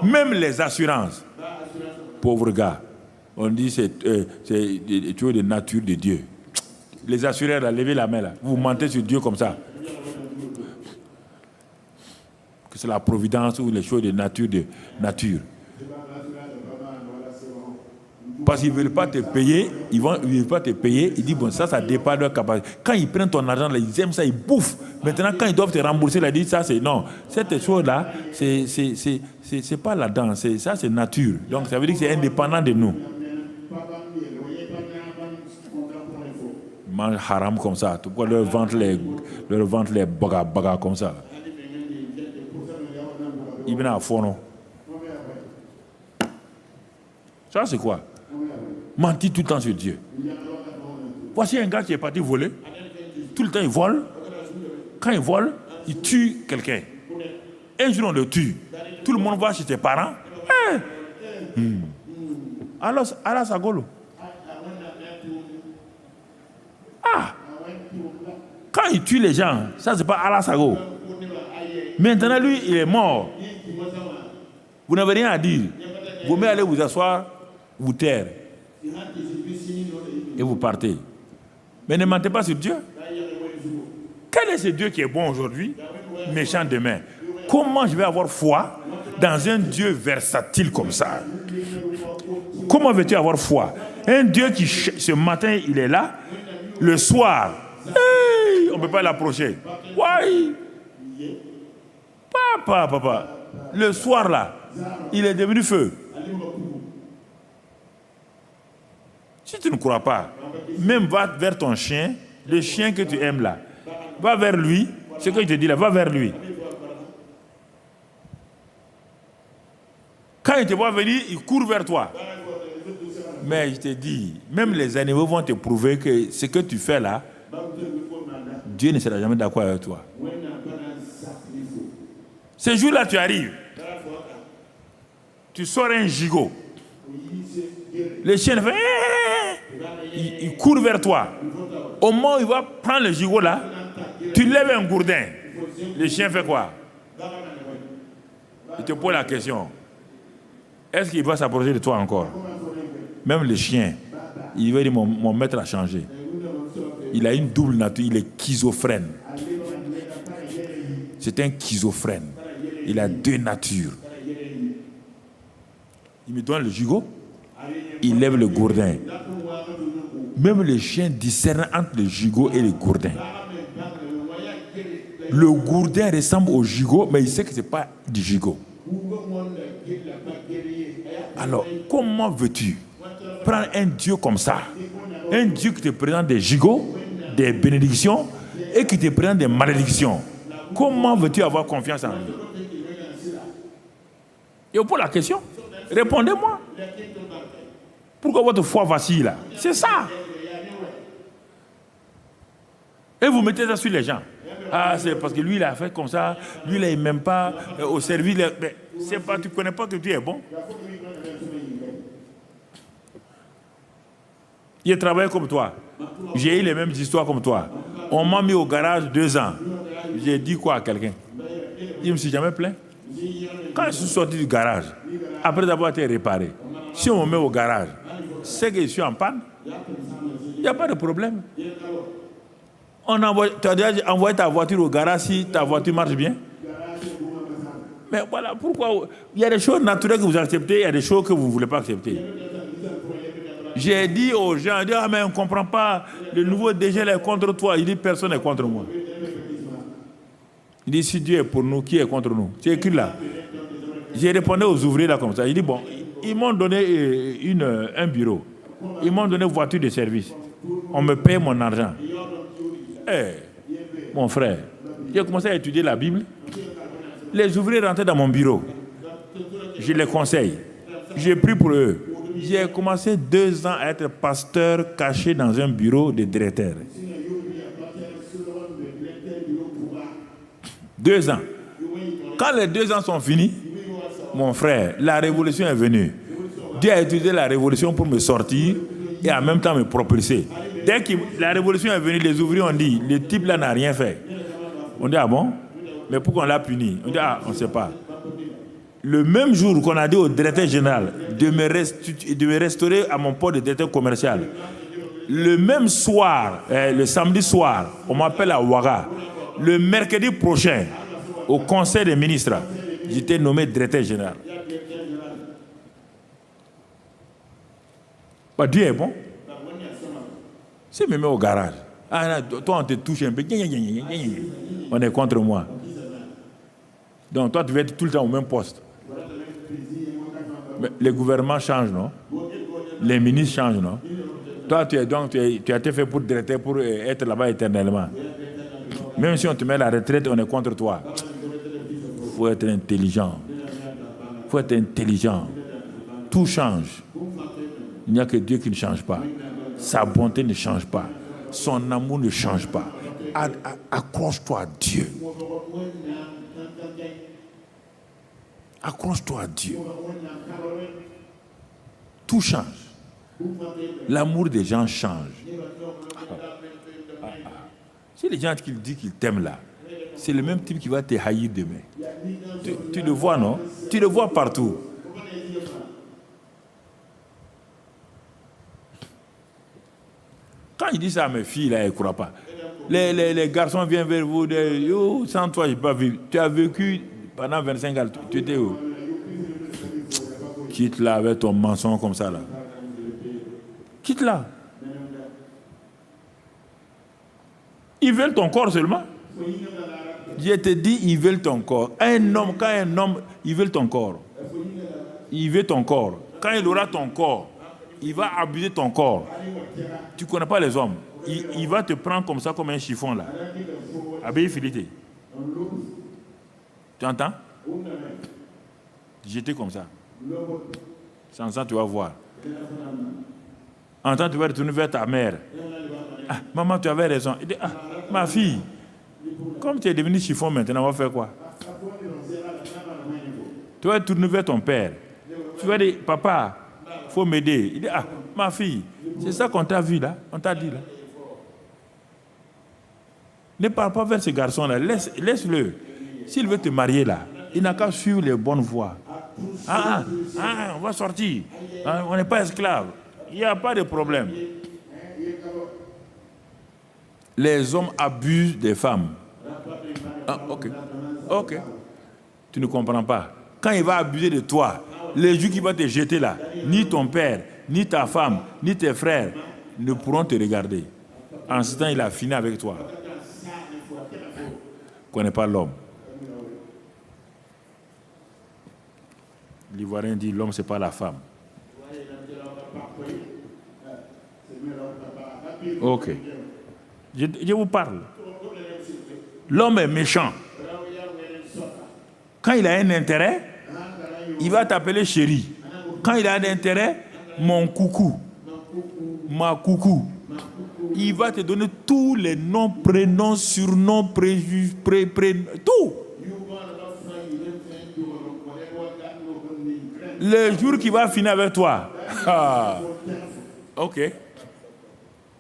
même les assurances, pauvre gars, on dit c'est tu es de nature de Dieu. Les assureurs, là, levez la main là. Vous mentez sur Dieu comme ça. Que c'est la providence ou les choses de nature. Parce qu'ils ne veulent pas te payer, ils ne veulent pas te payer, ils disent bon ça dépend de leur capacité. Quand ils prennent ton argent là, ils aiment ça, ils bouffent. Maintenant quand ils doivent te rembourser, ils disent ça c'est non. Cette chose là, c'est pas là-dedans, ça c'est nature. Donc ça veut dire que c'est indépendant de nous. Ils mangent haram comme ça, tout quoi leur ventre les baga comme ça. Ils viennent à fond. Ça c'est quoi? Mentir tout le temps sur Dieu. Voici un gars qui est parti voler. Tout le temps, il vole. Quand il vole, il tue quelqu'un. Un jour, on le tue. Tout le monde va chez ses parents. Alors, Sagolo. Quand il tue les gens, ça, c'est pas Alasago. Maintenant, lui, il est mort. Vous n'avez rien à dire. Vous pouvez aller vous asseoir, vous taire. Et vous partez. Mais ne mentez pas sur Dieu. Quel est ce Dieu qui est bon aujourd'hui, méchant demain? Comment je vais avoir foi dans un Dieu versatile comme ça? Comment veux-tu avoir foi? Un Dieu qui, ce matin, il est là. Le soir, on ne peut pas l'approcher. Ouais. Papa. Le soir, là, il est devenu feu. Si tu ne crois pas, même va vers ton chien, le chien que tu aimes là. Va vers lui, ce que je te dis là, va vers lui. Quand il te voit venir, il court vers toi. Mais je te dis, même les animaux vont te prouver que ce que tu fais là, Dieu ne sera jamais d'accord avec toi. Ce jour-là, tu arrives. Tu sors un gigot. Le chien fait... Il court vers toi. Au moment où il va prendre le gigot là, tu lèves un gourdin. Le chien fait quoi? Il te pose la question. Est-ce qu'il va s'approcher de toi encore? Même le chien, il va dire mon maître a changé. Il a une double nature, il est schizophrène. C'est un schizophrène. Il a deux natures. Il me donne le gigot, il lève le gourdin. Même le chien discerne entre le gigot et le gourdin. Le gourdin ressemble au gigot, mais il sait que ce n'est pas du gigot. Alors, comment veux-tu prendre un Dieu comme ça? Un Dieu qui te présente des gigots, des bénédictions, et qui te présente des malédictions. Comment veux-tu avoir confiance en lui? Et pour la question, répondez-moi. Pourquoi votre foi vacille là? C'est ça. Et vous mettez ça sur les gens. Ah, c'est parce que lui, il a fait comme ça. Lui, là, il n'aime pas au service. Mais c'est pas, tu ne connais pas que tu es bon. J'ai travaillé comme toi. J'ai eu les mêmes histoires comme toi. On m'a mis au garage 2 ans. J'ai dit quoi à quelqu'un? Il ne me suis jamais plaint. Quand je suis sorti du garage, après avoir été réparé, si on me met au garage, c'est que je suis en panne. Il n'y a pas de problème. Tu as déjà envoyé ta voiture au garage si ta voiture marche bien? Mais voilà, pourquoi? Il y a des choses naturelles que vous acceptez, il y a des choses que vous ne voulez pas accepter. J'ai dit aux gens, ah mais on ne comprend pas, le nouveau DG est contre toi. Il dit, personne n'est contre moi. Il dit, si Dieu est pour nous, qui est contre nous? C'est écrit là. J'ai répondu aux ouvriers là comme ça. Il dit, bon, ils m'ont donné un bureau. Ils m'ont donné une voiture de service. On me paye mon argent. Mon frère, j'ai commencé à étudier la Bible. Les ouvriers rentraient dans mon bureau. Je les conseille. J'ai pris pour eux. J'ai commencé 2 ans à être pasteur caché dans un bureau de directeur. 2 ans. Quand les 2 ans sont finis, mon frère, la révolution est venue. Dieu a utilisé la révolution pour me sortir et en même temps me propulser. Dès que la révolution est venue, les ouvriers ont dit, le type là n'a rien fait. On dit, ah bon? Mais pourquoi on l'a puni? On dit, ah, on ne sait pas. Le même jour qu'on a dit au directeur général de me restaurer à mon poste de directeur commercial, le même soir, le samedi soir, on m'appelle à Ouaga. Le mercredi prochain, au conseil des ministres, j'étais nommé directeur général. Bah, Dieu est bon. C'est me met au garage. Ah, là, toi, on te touche un peu. On est contre moi. Donc, toi, tu vas être tout le temps au même poste. Mais les gouvernements changent, non? Les ministres changent, non? Toi, tu as été fait pour directeur, pour être là-bas éternellement. Même si on te met à la retraite, on est contre toi. Il faut être intelligent. Il faut être intelligent. Tout change. Il n'y a que Dieu qui ne change pas. Sa bonté ne change pas. Son amour ne change pas. Accroche-toi à Dieu. Accroche-toi à Dieu. Tout change. L'amour des gens change. Si les gens qui disent qu'ils t'aiment là, c'est le même type qui va te haïr demain. Tu le vois, non? Tu le vois partout. Quand il dit ça à mes filles, là, elles ne croient pas. Les garçons viennent vers vous, oh, sans toi, je n'ai pas vu. Tu as vécu pendant 25 ans, tu étais où? Quitte-la avec ton mensonge comme ça, là. Quitte-la. Ils veulent ton corps seulement. Je te dis, ils veulent ton corps. Quand un homme, ils veulent ton corps. Il veut ton corps. Quand il aura ton corps, il va abuser ton corps. Tu ne connais pas les hommes. Il va te prendre comme ça, comme un chiffon là. Abé filité. Tu entends? J'étais comme ça. Sans ça, tu vas voir. En temps, tu vas retourner vers ta mère. Ah, maman, tu avais raison. Il dit, ah, ma fille, comme tu es devenu chiffon maintenant, on va faire quoi? Tu vas retourner vers ton père. Tu vas dire, papa, il faut m'aider. Il dit, ah, ma fille, c'est ça qu'on t'a vu là, on t'a dit là. Ne parle pas vers ce garçon-là, laisse-le. S'il veut te marier là, il n'a qu'à suivre les bonnes voies. On va sortir. On n'est pas esclaves. Il n'y a pas de problème. Les hommes abusent des femmes. Ah, ok. Tu ne comprends pas. Quand il va abuser de toi, les jours qu'il va te jeter là, ni ton père, ni ta femme, ni tes frères ne pourront te regarder. En ce temps, il a fini avec toi. Tu ne connais pas l'homme. L'Ivoirien dit l'homme, ce n'est pas la femme. Ok. Je vous parle. L'homme est méchant. Quand il a un intérêt, il va t'appeler chérie. Quand il a un intérêt, mon coucou, ma coucou. Il va te donner tous les noms, prénoms, surnoms, préjugés, tout. Le jour qu'il va finir avec toi, ok.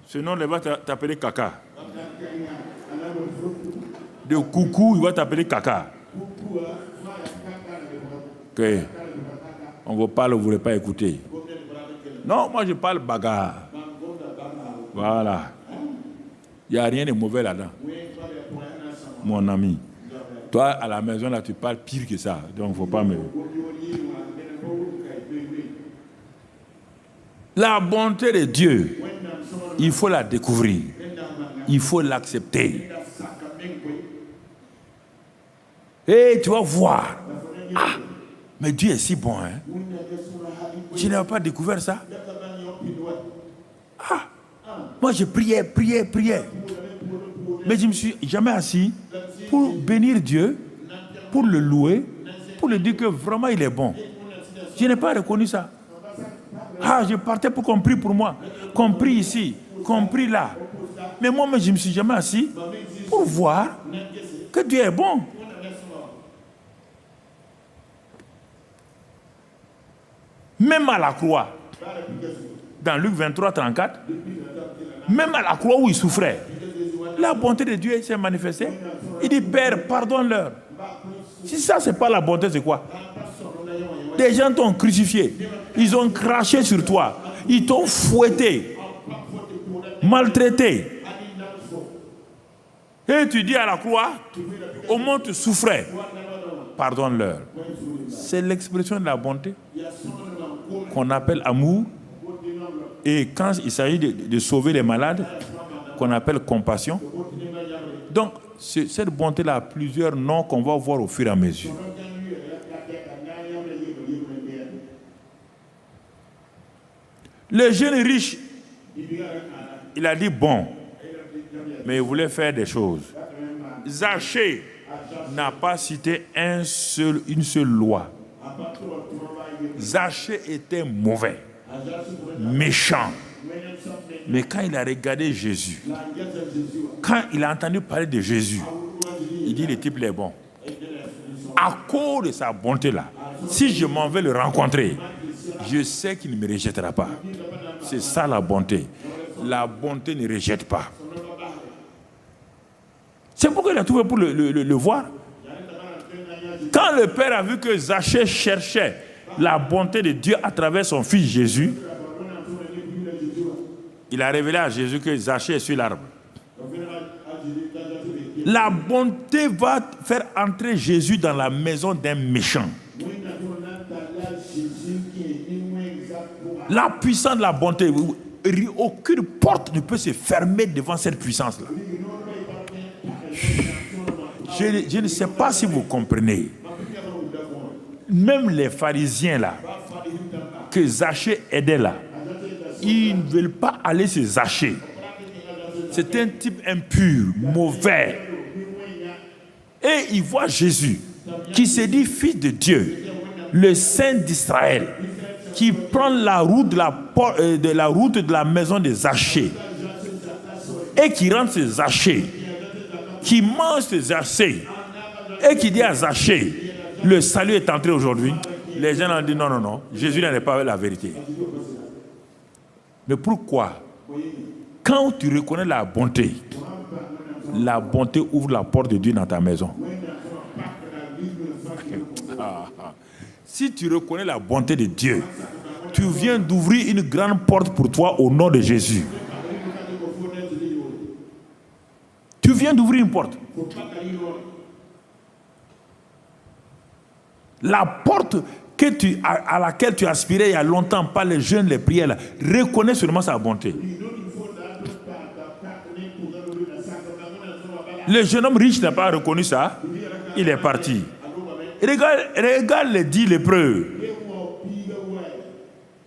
Ce nom, il va t'appeler caca. De coucou, il va t'appeler caca. Ok. On vous parle, vous ne voulez pas écouter. Non, moi je parle bagarre. Voilà. Il n'y a rien de mauvais là-dedans. Mon ami. Toi, à la maison, là, tu parles pire que ça. Donc, il ne faut pas me... La bonté de Dieu, il faut la découvrir. Il faut l'accepter. Et tu vas voir. Ah, mais Dieu est si bon, hein. Je n'avais pas découvert ça. Ah, moi je priais. Mais je ne me suis jamais assis pour bénir Dieu, pour le louer, pour lui dire que vraiment il est bon. Je n'ai pas reconnu ça. Ah, je partais pour qu'on prie pour moi, qu'on prie ici, qu'on prie là. Mais moi, je ne me suis jamais assis pour voir que Dieu est bon. Même à la croix, dans Luc 23, 34, même à la croix où il souffrait, la bonté de Dieu s'est manifestée. Il dit, Père, pardonne-leur. Si ça, c'est pas la bonté, c'est quoi? Des gens t'ont crucifié. Ils ont craché sur toi. Ils t'ont fouetté, maltraité. Et tu dis à la croix, au moment où tu souffrais, pardonne-leur. C'est l'expression de la bonté qu'on appelle amour. Et quand il s'agit de sauver les malades, qu'on appelle compassion. Donc, cette bonté-là a plusieurs noms qu'on va voir au fur et à mesure. Le jeune riche, il a dit bon, mais il voulait faire des choses. Zachée n'a pas cité une seule loi. Zachée était mauvais, méchant. Mais quand il a regardé Jésus, quand il a entendu parler de Jésus, il dit le type est bon. À cause de sa bonté-là, si je m'en vais le rencontrer, je sais qu'il ne me rejettera pas. C'est ça la bonté. La bonté ne rejette pas. C'est pourquoi il a trouvé pour le voir. Quand le Père a vu que Zachée cherchait la bonté de Dieu à travers son fils Jésus, il a révélé à Jésus que Zachée est sur l'arbre. La bonté va faire entrer Jésus dans la maison d'un méchant. La puissance de la bonté, aucune porte ne peut se fermer devant cette puissance-là. Je ne sais pas si vous comprenez. Même les pharisiens là, que Zachée aidait là, ils ne veulent pas aller se Zachée. C'est un type impur, mauvais. Et ils voient Jésus, qui se dit fils de Dieu, le Saint d'Israël, qui prend la route de la maison de Zachée, et qui rentre chez Zachée, qui mange chez Zachée, et qui dit à Zachée, le salut est entré aujourd'hui. Les gens ont dit non, Jésus n'en est pas la vérité. Mais pourquoi? Quand tu reconnais la bonté ouvre la porte de Dieu dans ta maison. Si tu reconnais la bonté de Dieu, tu viens d'ouvrir une grande porte pour toi au nom de Jésus. Tu viens d'ouvrir une porte. La porte à laquelle tu aspirais il y a longtemps par les jeûnes, les prières, là, reconnais seulement sa bonté. Le jeune homme riche n'a pas reconnu ça. Il est parti. Regarde les 10 lépreux.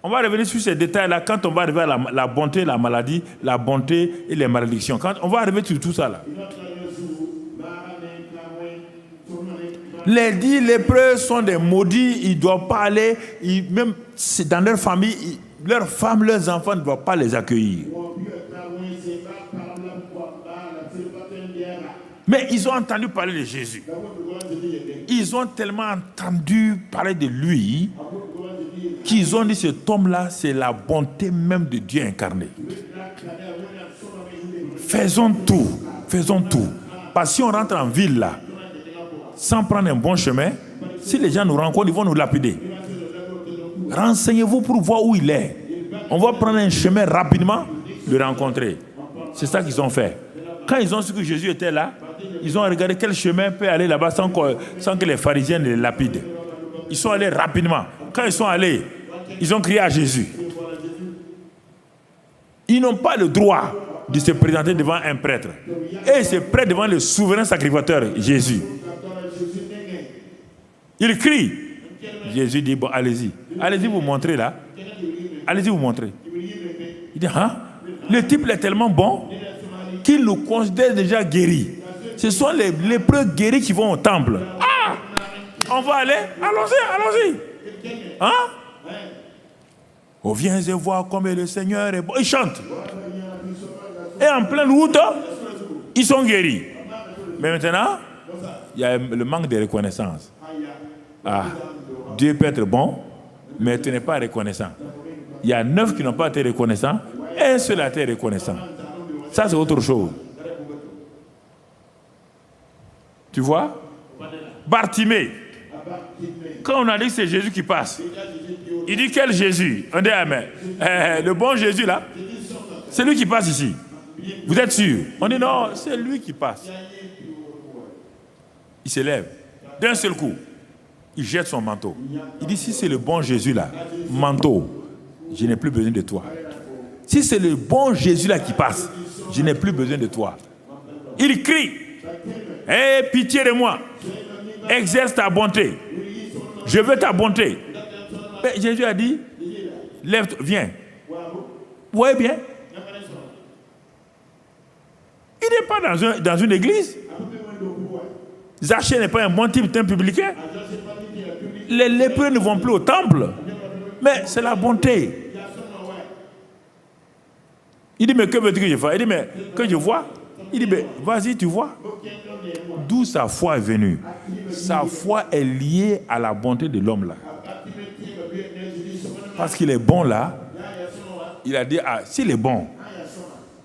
On va revenir sur ces détails-là quand on va arriver à la bonté, la maladie, la bonté et les malédictions. Quand on va arriver sur tout ça là. Les 10 lépreux sont des maudits, ils ne doivent pas aller, même dans leur famille, leurs femmes, leurs enfants ne doivent pas les accueillir. Mais ils ont entendu parler de Jésus. Ils ont tellement entendu parler de lui qu'ils ont dit cet homme-là, c'est la bonté même de Dieu incarné. Faisons tout. Parce que si on rentre en ville là, sans prendre un bon chemin, si les gens nous rencontrent, ils vont nous lapider. Renseignez-vous pour voir où il est. On va prendre un chemin rapidement, le rencontrer. C'est ça qu'ils ont fait. Quand ils ont su que Jésus était là, ils ont regardé quel chemin peut aller là-bas sans que les pharisiens ne les lapident. Ils sont allés rapidement. Quand ils sont allés, ils ont crié à Jésus. Ils n'ont pas le droit de se présenter devant un prêtre. Et ils se prêtent devant le souverain sacrificateur, Jésus. Ils crient. Jésus dit, bon, allez-y. Allez-y vous montrer là. Allez-y vous montrer. Il dit, le type est tellement bon qu'il nous considère déjà guéris. Ce sont les lépreux guéris qui vont au temple. On va aller. Allons-y. Oh, viens et vois comme le Seigneur est bon. Ils chantent. Et en pleine route, ils sont guéris. Mais maintenant, il y a le manque de reconnaissance. Dieu peut être bon, mais tu n'es pas reconnaissant. Il y a 9 qui n'ont pas été reconnaissants, un seul a été reconnaissant. Ça, c'est autre chose. Tu vois? Bartimée. Quand on a dit que c'est Jésus qui passe, il dit quel Jésus? On dit amen. Le bon Jésus là, c'est lui qui passe ici. Vous êtes sûr? On dit non, c'est lui qui passe. Il se lève. D'un seul coup, il jette son manteau. Il dit si c'est le bon Jésus là, manteau, je n'ai plus besoin de toi. Si c'est le bon Jésus là qui passe, je n'ai plus besoin de toi. Il crie, aie pitié de moi, exerce ta bonté. Je veux ta bonté. Mais Jésus a dit, lève-toi, viens. Vous voyez bien? Il n'est pas dans une église. Zachée n'est pas un bon type d'un publicain. Les lépreux ne vont plus au temple. Mais c'est la bonté. Il dit, mais que veux-tu que je fasse? Il dit, mais que je vois? Il dit, mais vas-y, tu vois. D'où sa foi est venue. Sa foi est liée à la bonté de l'homme là. Parce qu'il est bon là, il a dit, ah, s'il est bon.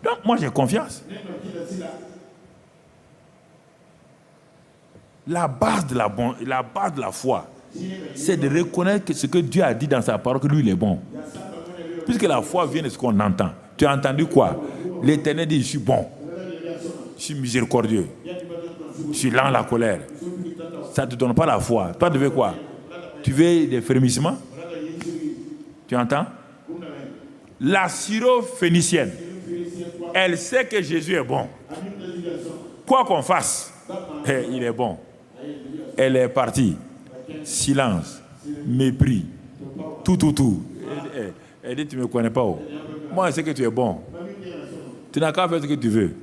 Donc moi j'ai confiance. La base de la foi, c'est de reconnaître ce que Dieu a dit dans sa parole, que lui il est bon. Puisque la foi vient de ce qu'on entend. Tu as entendu quoi? L'Éternel dit, je suis bon. Je suis miséricordieux. Je suis lent à la colère. Ça ne te donne pas la foi. Toi, tu veux quoi? Tu veux des frémissements? Tu entends? La syro-phénicienne, elle sait que Jésus est bon. Quoi qu'on fasse, il est bon. Elle est partie. Silence, mépris, tout. Elle dit, tu ne me connais pas. Moi, je sais que tu es bon. Tu n'as qu'à faire ce que tu veux.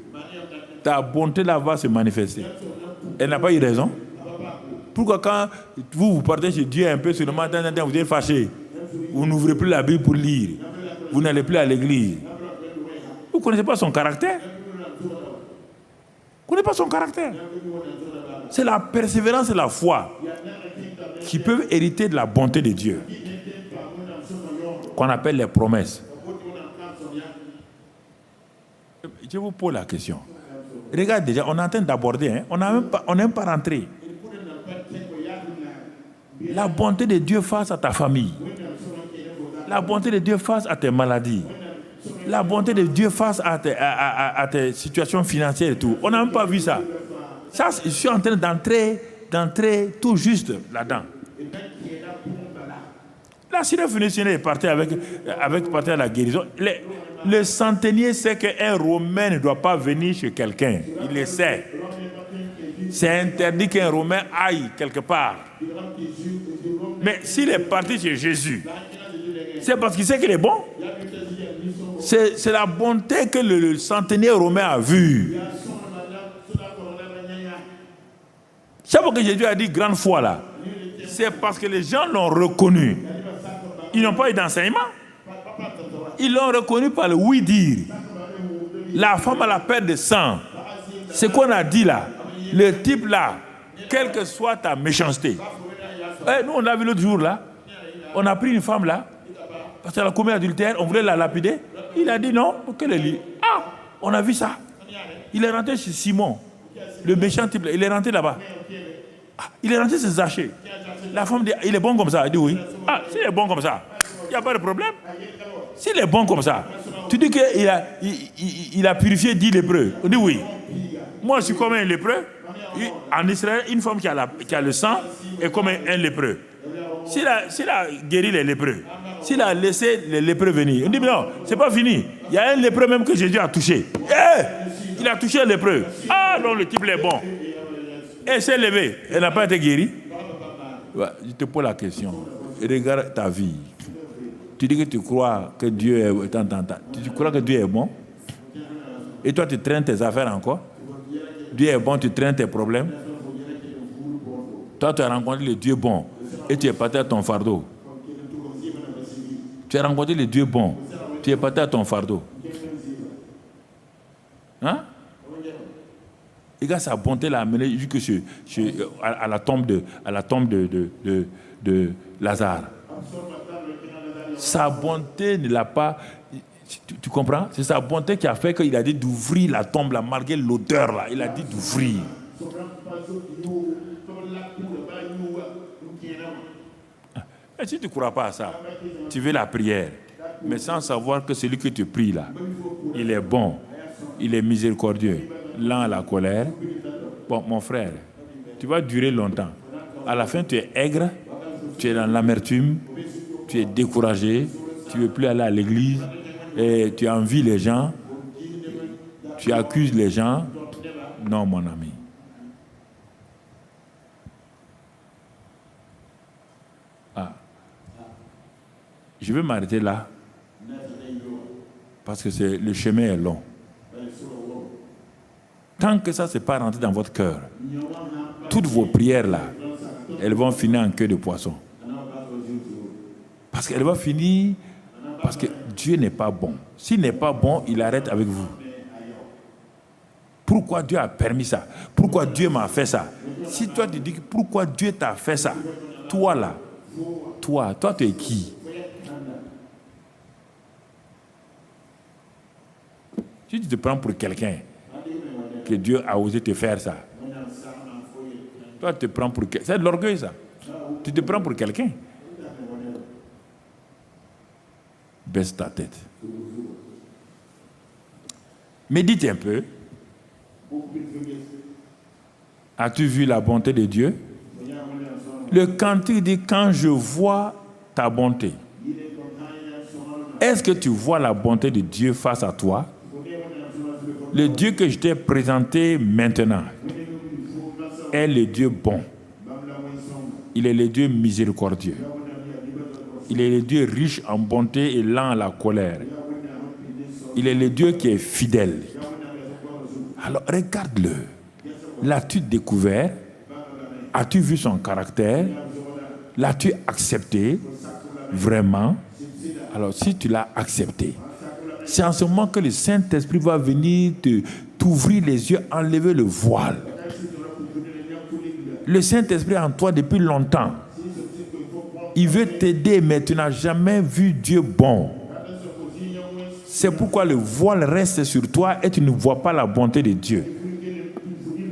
Ta bonté là va se manifester. Elle n'a pas eu raison. Pourquoi quand vous partez chez Dieu un peu sur le matin, vous êtes fâché, vous n'ouvrez plus la Bible pour lire, vous n'allez plus à l'église. Vous ne connaissez pas son caractère. Vous ne connaissez pas son caractère. C'est la persévérance et la foi qui peuvent hériter de la bonté de Dieu, qu'on appelle les promesses. Je vous pose la question. Regarde déjà, on est en train d'aborder, hein? On n'est même pas rentré. La bonté de Dieu face à ta famille. La bonté de Dieu face à tes maladies. La bonté de Dieu face à tes situations financières et tout. On n'a même pas vu ça. Ça, je suis en train d'entrer tout juste là-dedans. La syro-phénicienne est partie avec à la guérison. Le centenier sait qu'un Romain ne doit pas venir chez quelqu'un. Il le sait. C'est interdit qu'un Romain aille quelque part. Mais s'il est parti chez Jésus, c'est parce qu'il sait qu'il est bon. C'est la bonté que le centenier romain a vue. C'est pourquoi Jésus a dit grande foi là. C'est parce que les gens l'ont reconnu. Ils n'ont pas eu d'enseignement. Ils l'ont reconnu par le oui-dire. La femme à la perte de sang. Ce qu'on a dit là. Le type là, quelle que soit ta méchanceté. Nous, on l'a vu l'autre jour là. On a pris une femme là. Parce qu'elle a commis adultère, on voulait la lapider. Il a dit non, qu'elle est libre. Ah, on a vu ça. Il est rentré chez Simon. Le méchant type là, il est rentré là-bas. Ah, il est rentré chez Zachée. La femme dit, il est bon comme ça. Elle dit oui. Ah, s'il est bon comme ça, il n'y a pas de problème. S'il est bon comme ça, tu dis qu'il a purifié 10 lépreux. On dit oui. Moi, je suis comme un lépreux. En Israël, une femme qui a le sang est comme un lépreux. S'il a guéri les lépreux, s'il a laissé les lépreux venir, on dit mais non, c'est pas fini. Il y a un lépreux même que Jésus a touché. Il a touché un lépreux. Ah non, le type est bon. Elle s'est levée, elle n'a pas été guérie. Ouais, je te pose la question. Regarde ta vie. Tu dis que tu crois que Dieu est... Tu crois que Dieu est bon? Et toi, tu traînes tes affaires encore? Dieu est bon, tu traînes tes problèmes? Toi, tu as rencontré le Dieu bon et tu es parti à ton fardeau. Tu as rencontré le Dieu bon, tu es parti à ton fardeau. Hein? Et quand sa bonté l'a amené à la tombe de Lazare. Sa bonté ne l'a pas... Tu comprends? C'est sa bonté qui a fait qu'il a dit d'ouvrir la tombe là, malgré l'odeur là. Il a dit d'ouvrir. Et si tu ne crois pas à ça, tu veux la prière, mais sans savoir que celui que tu pries là, il est bon, il est miséricordieux, lent à la colère. Bon, mon frère, tu vas durer longtemps. À la fin, tu es aigre, tu es dans l'amertume, tu es découragé, tu ne veux plus aller à l'église, et tu envies les gens, tu accuses les gens. Non, mon ami. Je vais m'arrêter là parce que le chemin est long. Tant que ça ne s'est pas rentré dans votre cœur, toutes vos prières là, elles vont finir en queue de poisson. Parce qu'elles vont finir parce que Dieu n'est pas bon. S'il n'est pas bon, il arrête avec vous. Pourquoi Dieu a permis ça? Pourquoi Dieu m'a fait ça? Si toi tu dis pourquoi Dieu t'a fait ça, toi là, toi tu es qui? Si tu te prends pour quelqu'un, que Dieu a osé te faire ça, toi tu te prends pour quelqu'un. C'est de l'orgueil ça. Tu te prends pour quelqu'un. Baisse ta tête. Médite un peu. As-tu vu la bonté de Dieu? Le cantique dit quand je vois ta bonté. Est-ce que tu vois la bonté de Dieu face à toi? Le Dieu que je t'ai présenté maintenant est le Dieu bon. Il est le Dieu miséricordieux. Il est le Dieu riche en bonté et lent à la colère. Il est le Dieu qui est fidèle. Alors regarde-le. L'as-tu découvert? As-tu vu son caractère? L'as-tu accepté? Vraiment? Alors si tu l'as accepté, c'est en ce moment que le Saint-Esprit va venir t'ouvrir les yeux, enlever le voile. Le Saint-Esprit est en toi depuis longtemps. Il veut t'aider, mais tu n'as jamais vu Dieu bon. C'est pourquoi le voile reste sur toi et tu ne vois pas la bonté de Dieu.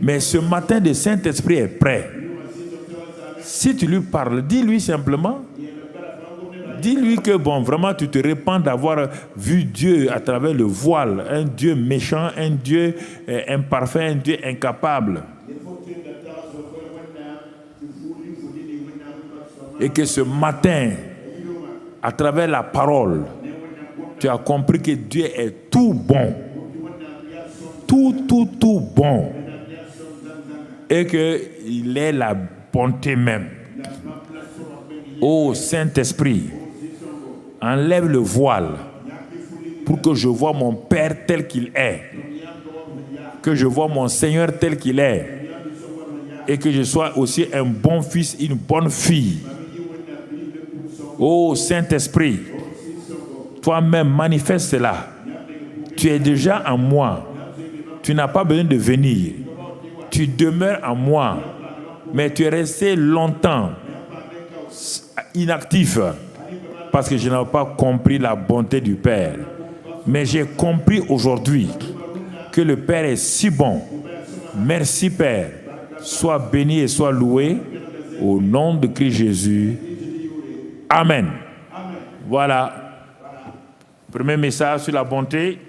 Mais ce matin, le Saint-Esprit est prêt. Si tu lui parles, dis-lui simplement. Dis-lui que bon, vraiment tu te répands d'avoir vu Dieu à travers le voile, un Dieu méchant, un Dieu imparfait, un Dieu incapable. Et que ce matin, à travers la parole, tu as compris que Dieu est tout bon. Tout bon. Et qu'il est la bonté même. Ô Saint-Esprit, enlève le voile pour que je vois mon Père tel qu'il est, que je vois mon Seigneur tel qu'il est, et que je sois aussi un bon fils, une bonne fille. Ô Saint-Esprit, toi-même manifeste cela. Tu es déjà en moi. Tu n'as pas besoin de venir. Tu demeures en moi, mais tu es resté longtemps inactif parce que je n'avais pas compris la bonté du Père. Mais j'ai compris aujourd'hui que le Père est si bon. Merci Père. Sois béni et sois loué au nom de Christ Jésus. Amen. Voilà. Premier message sur la bonté.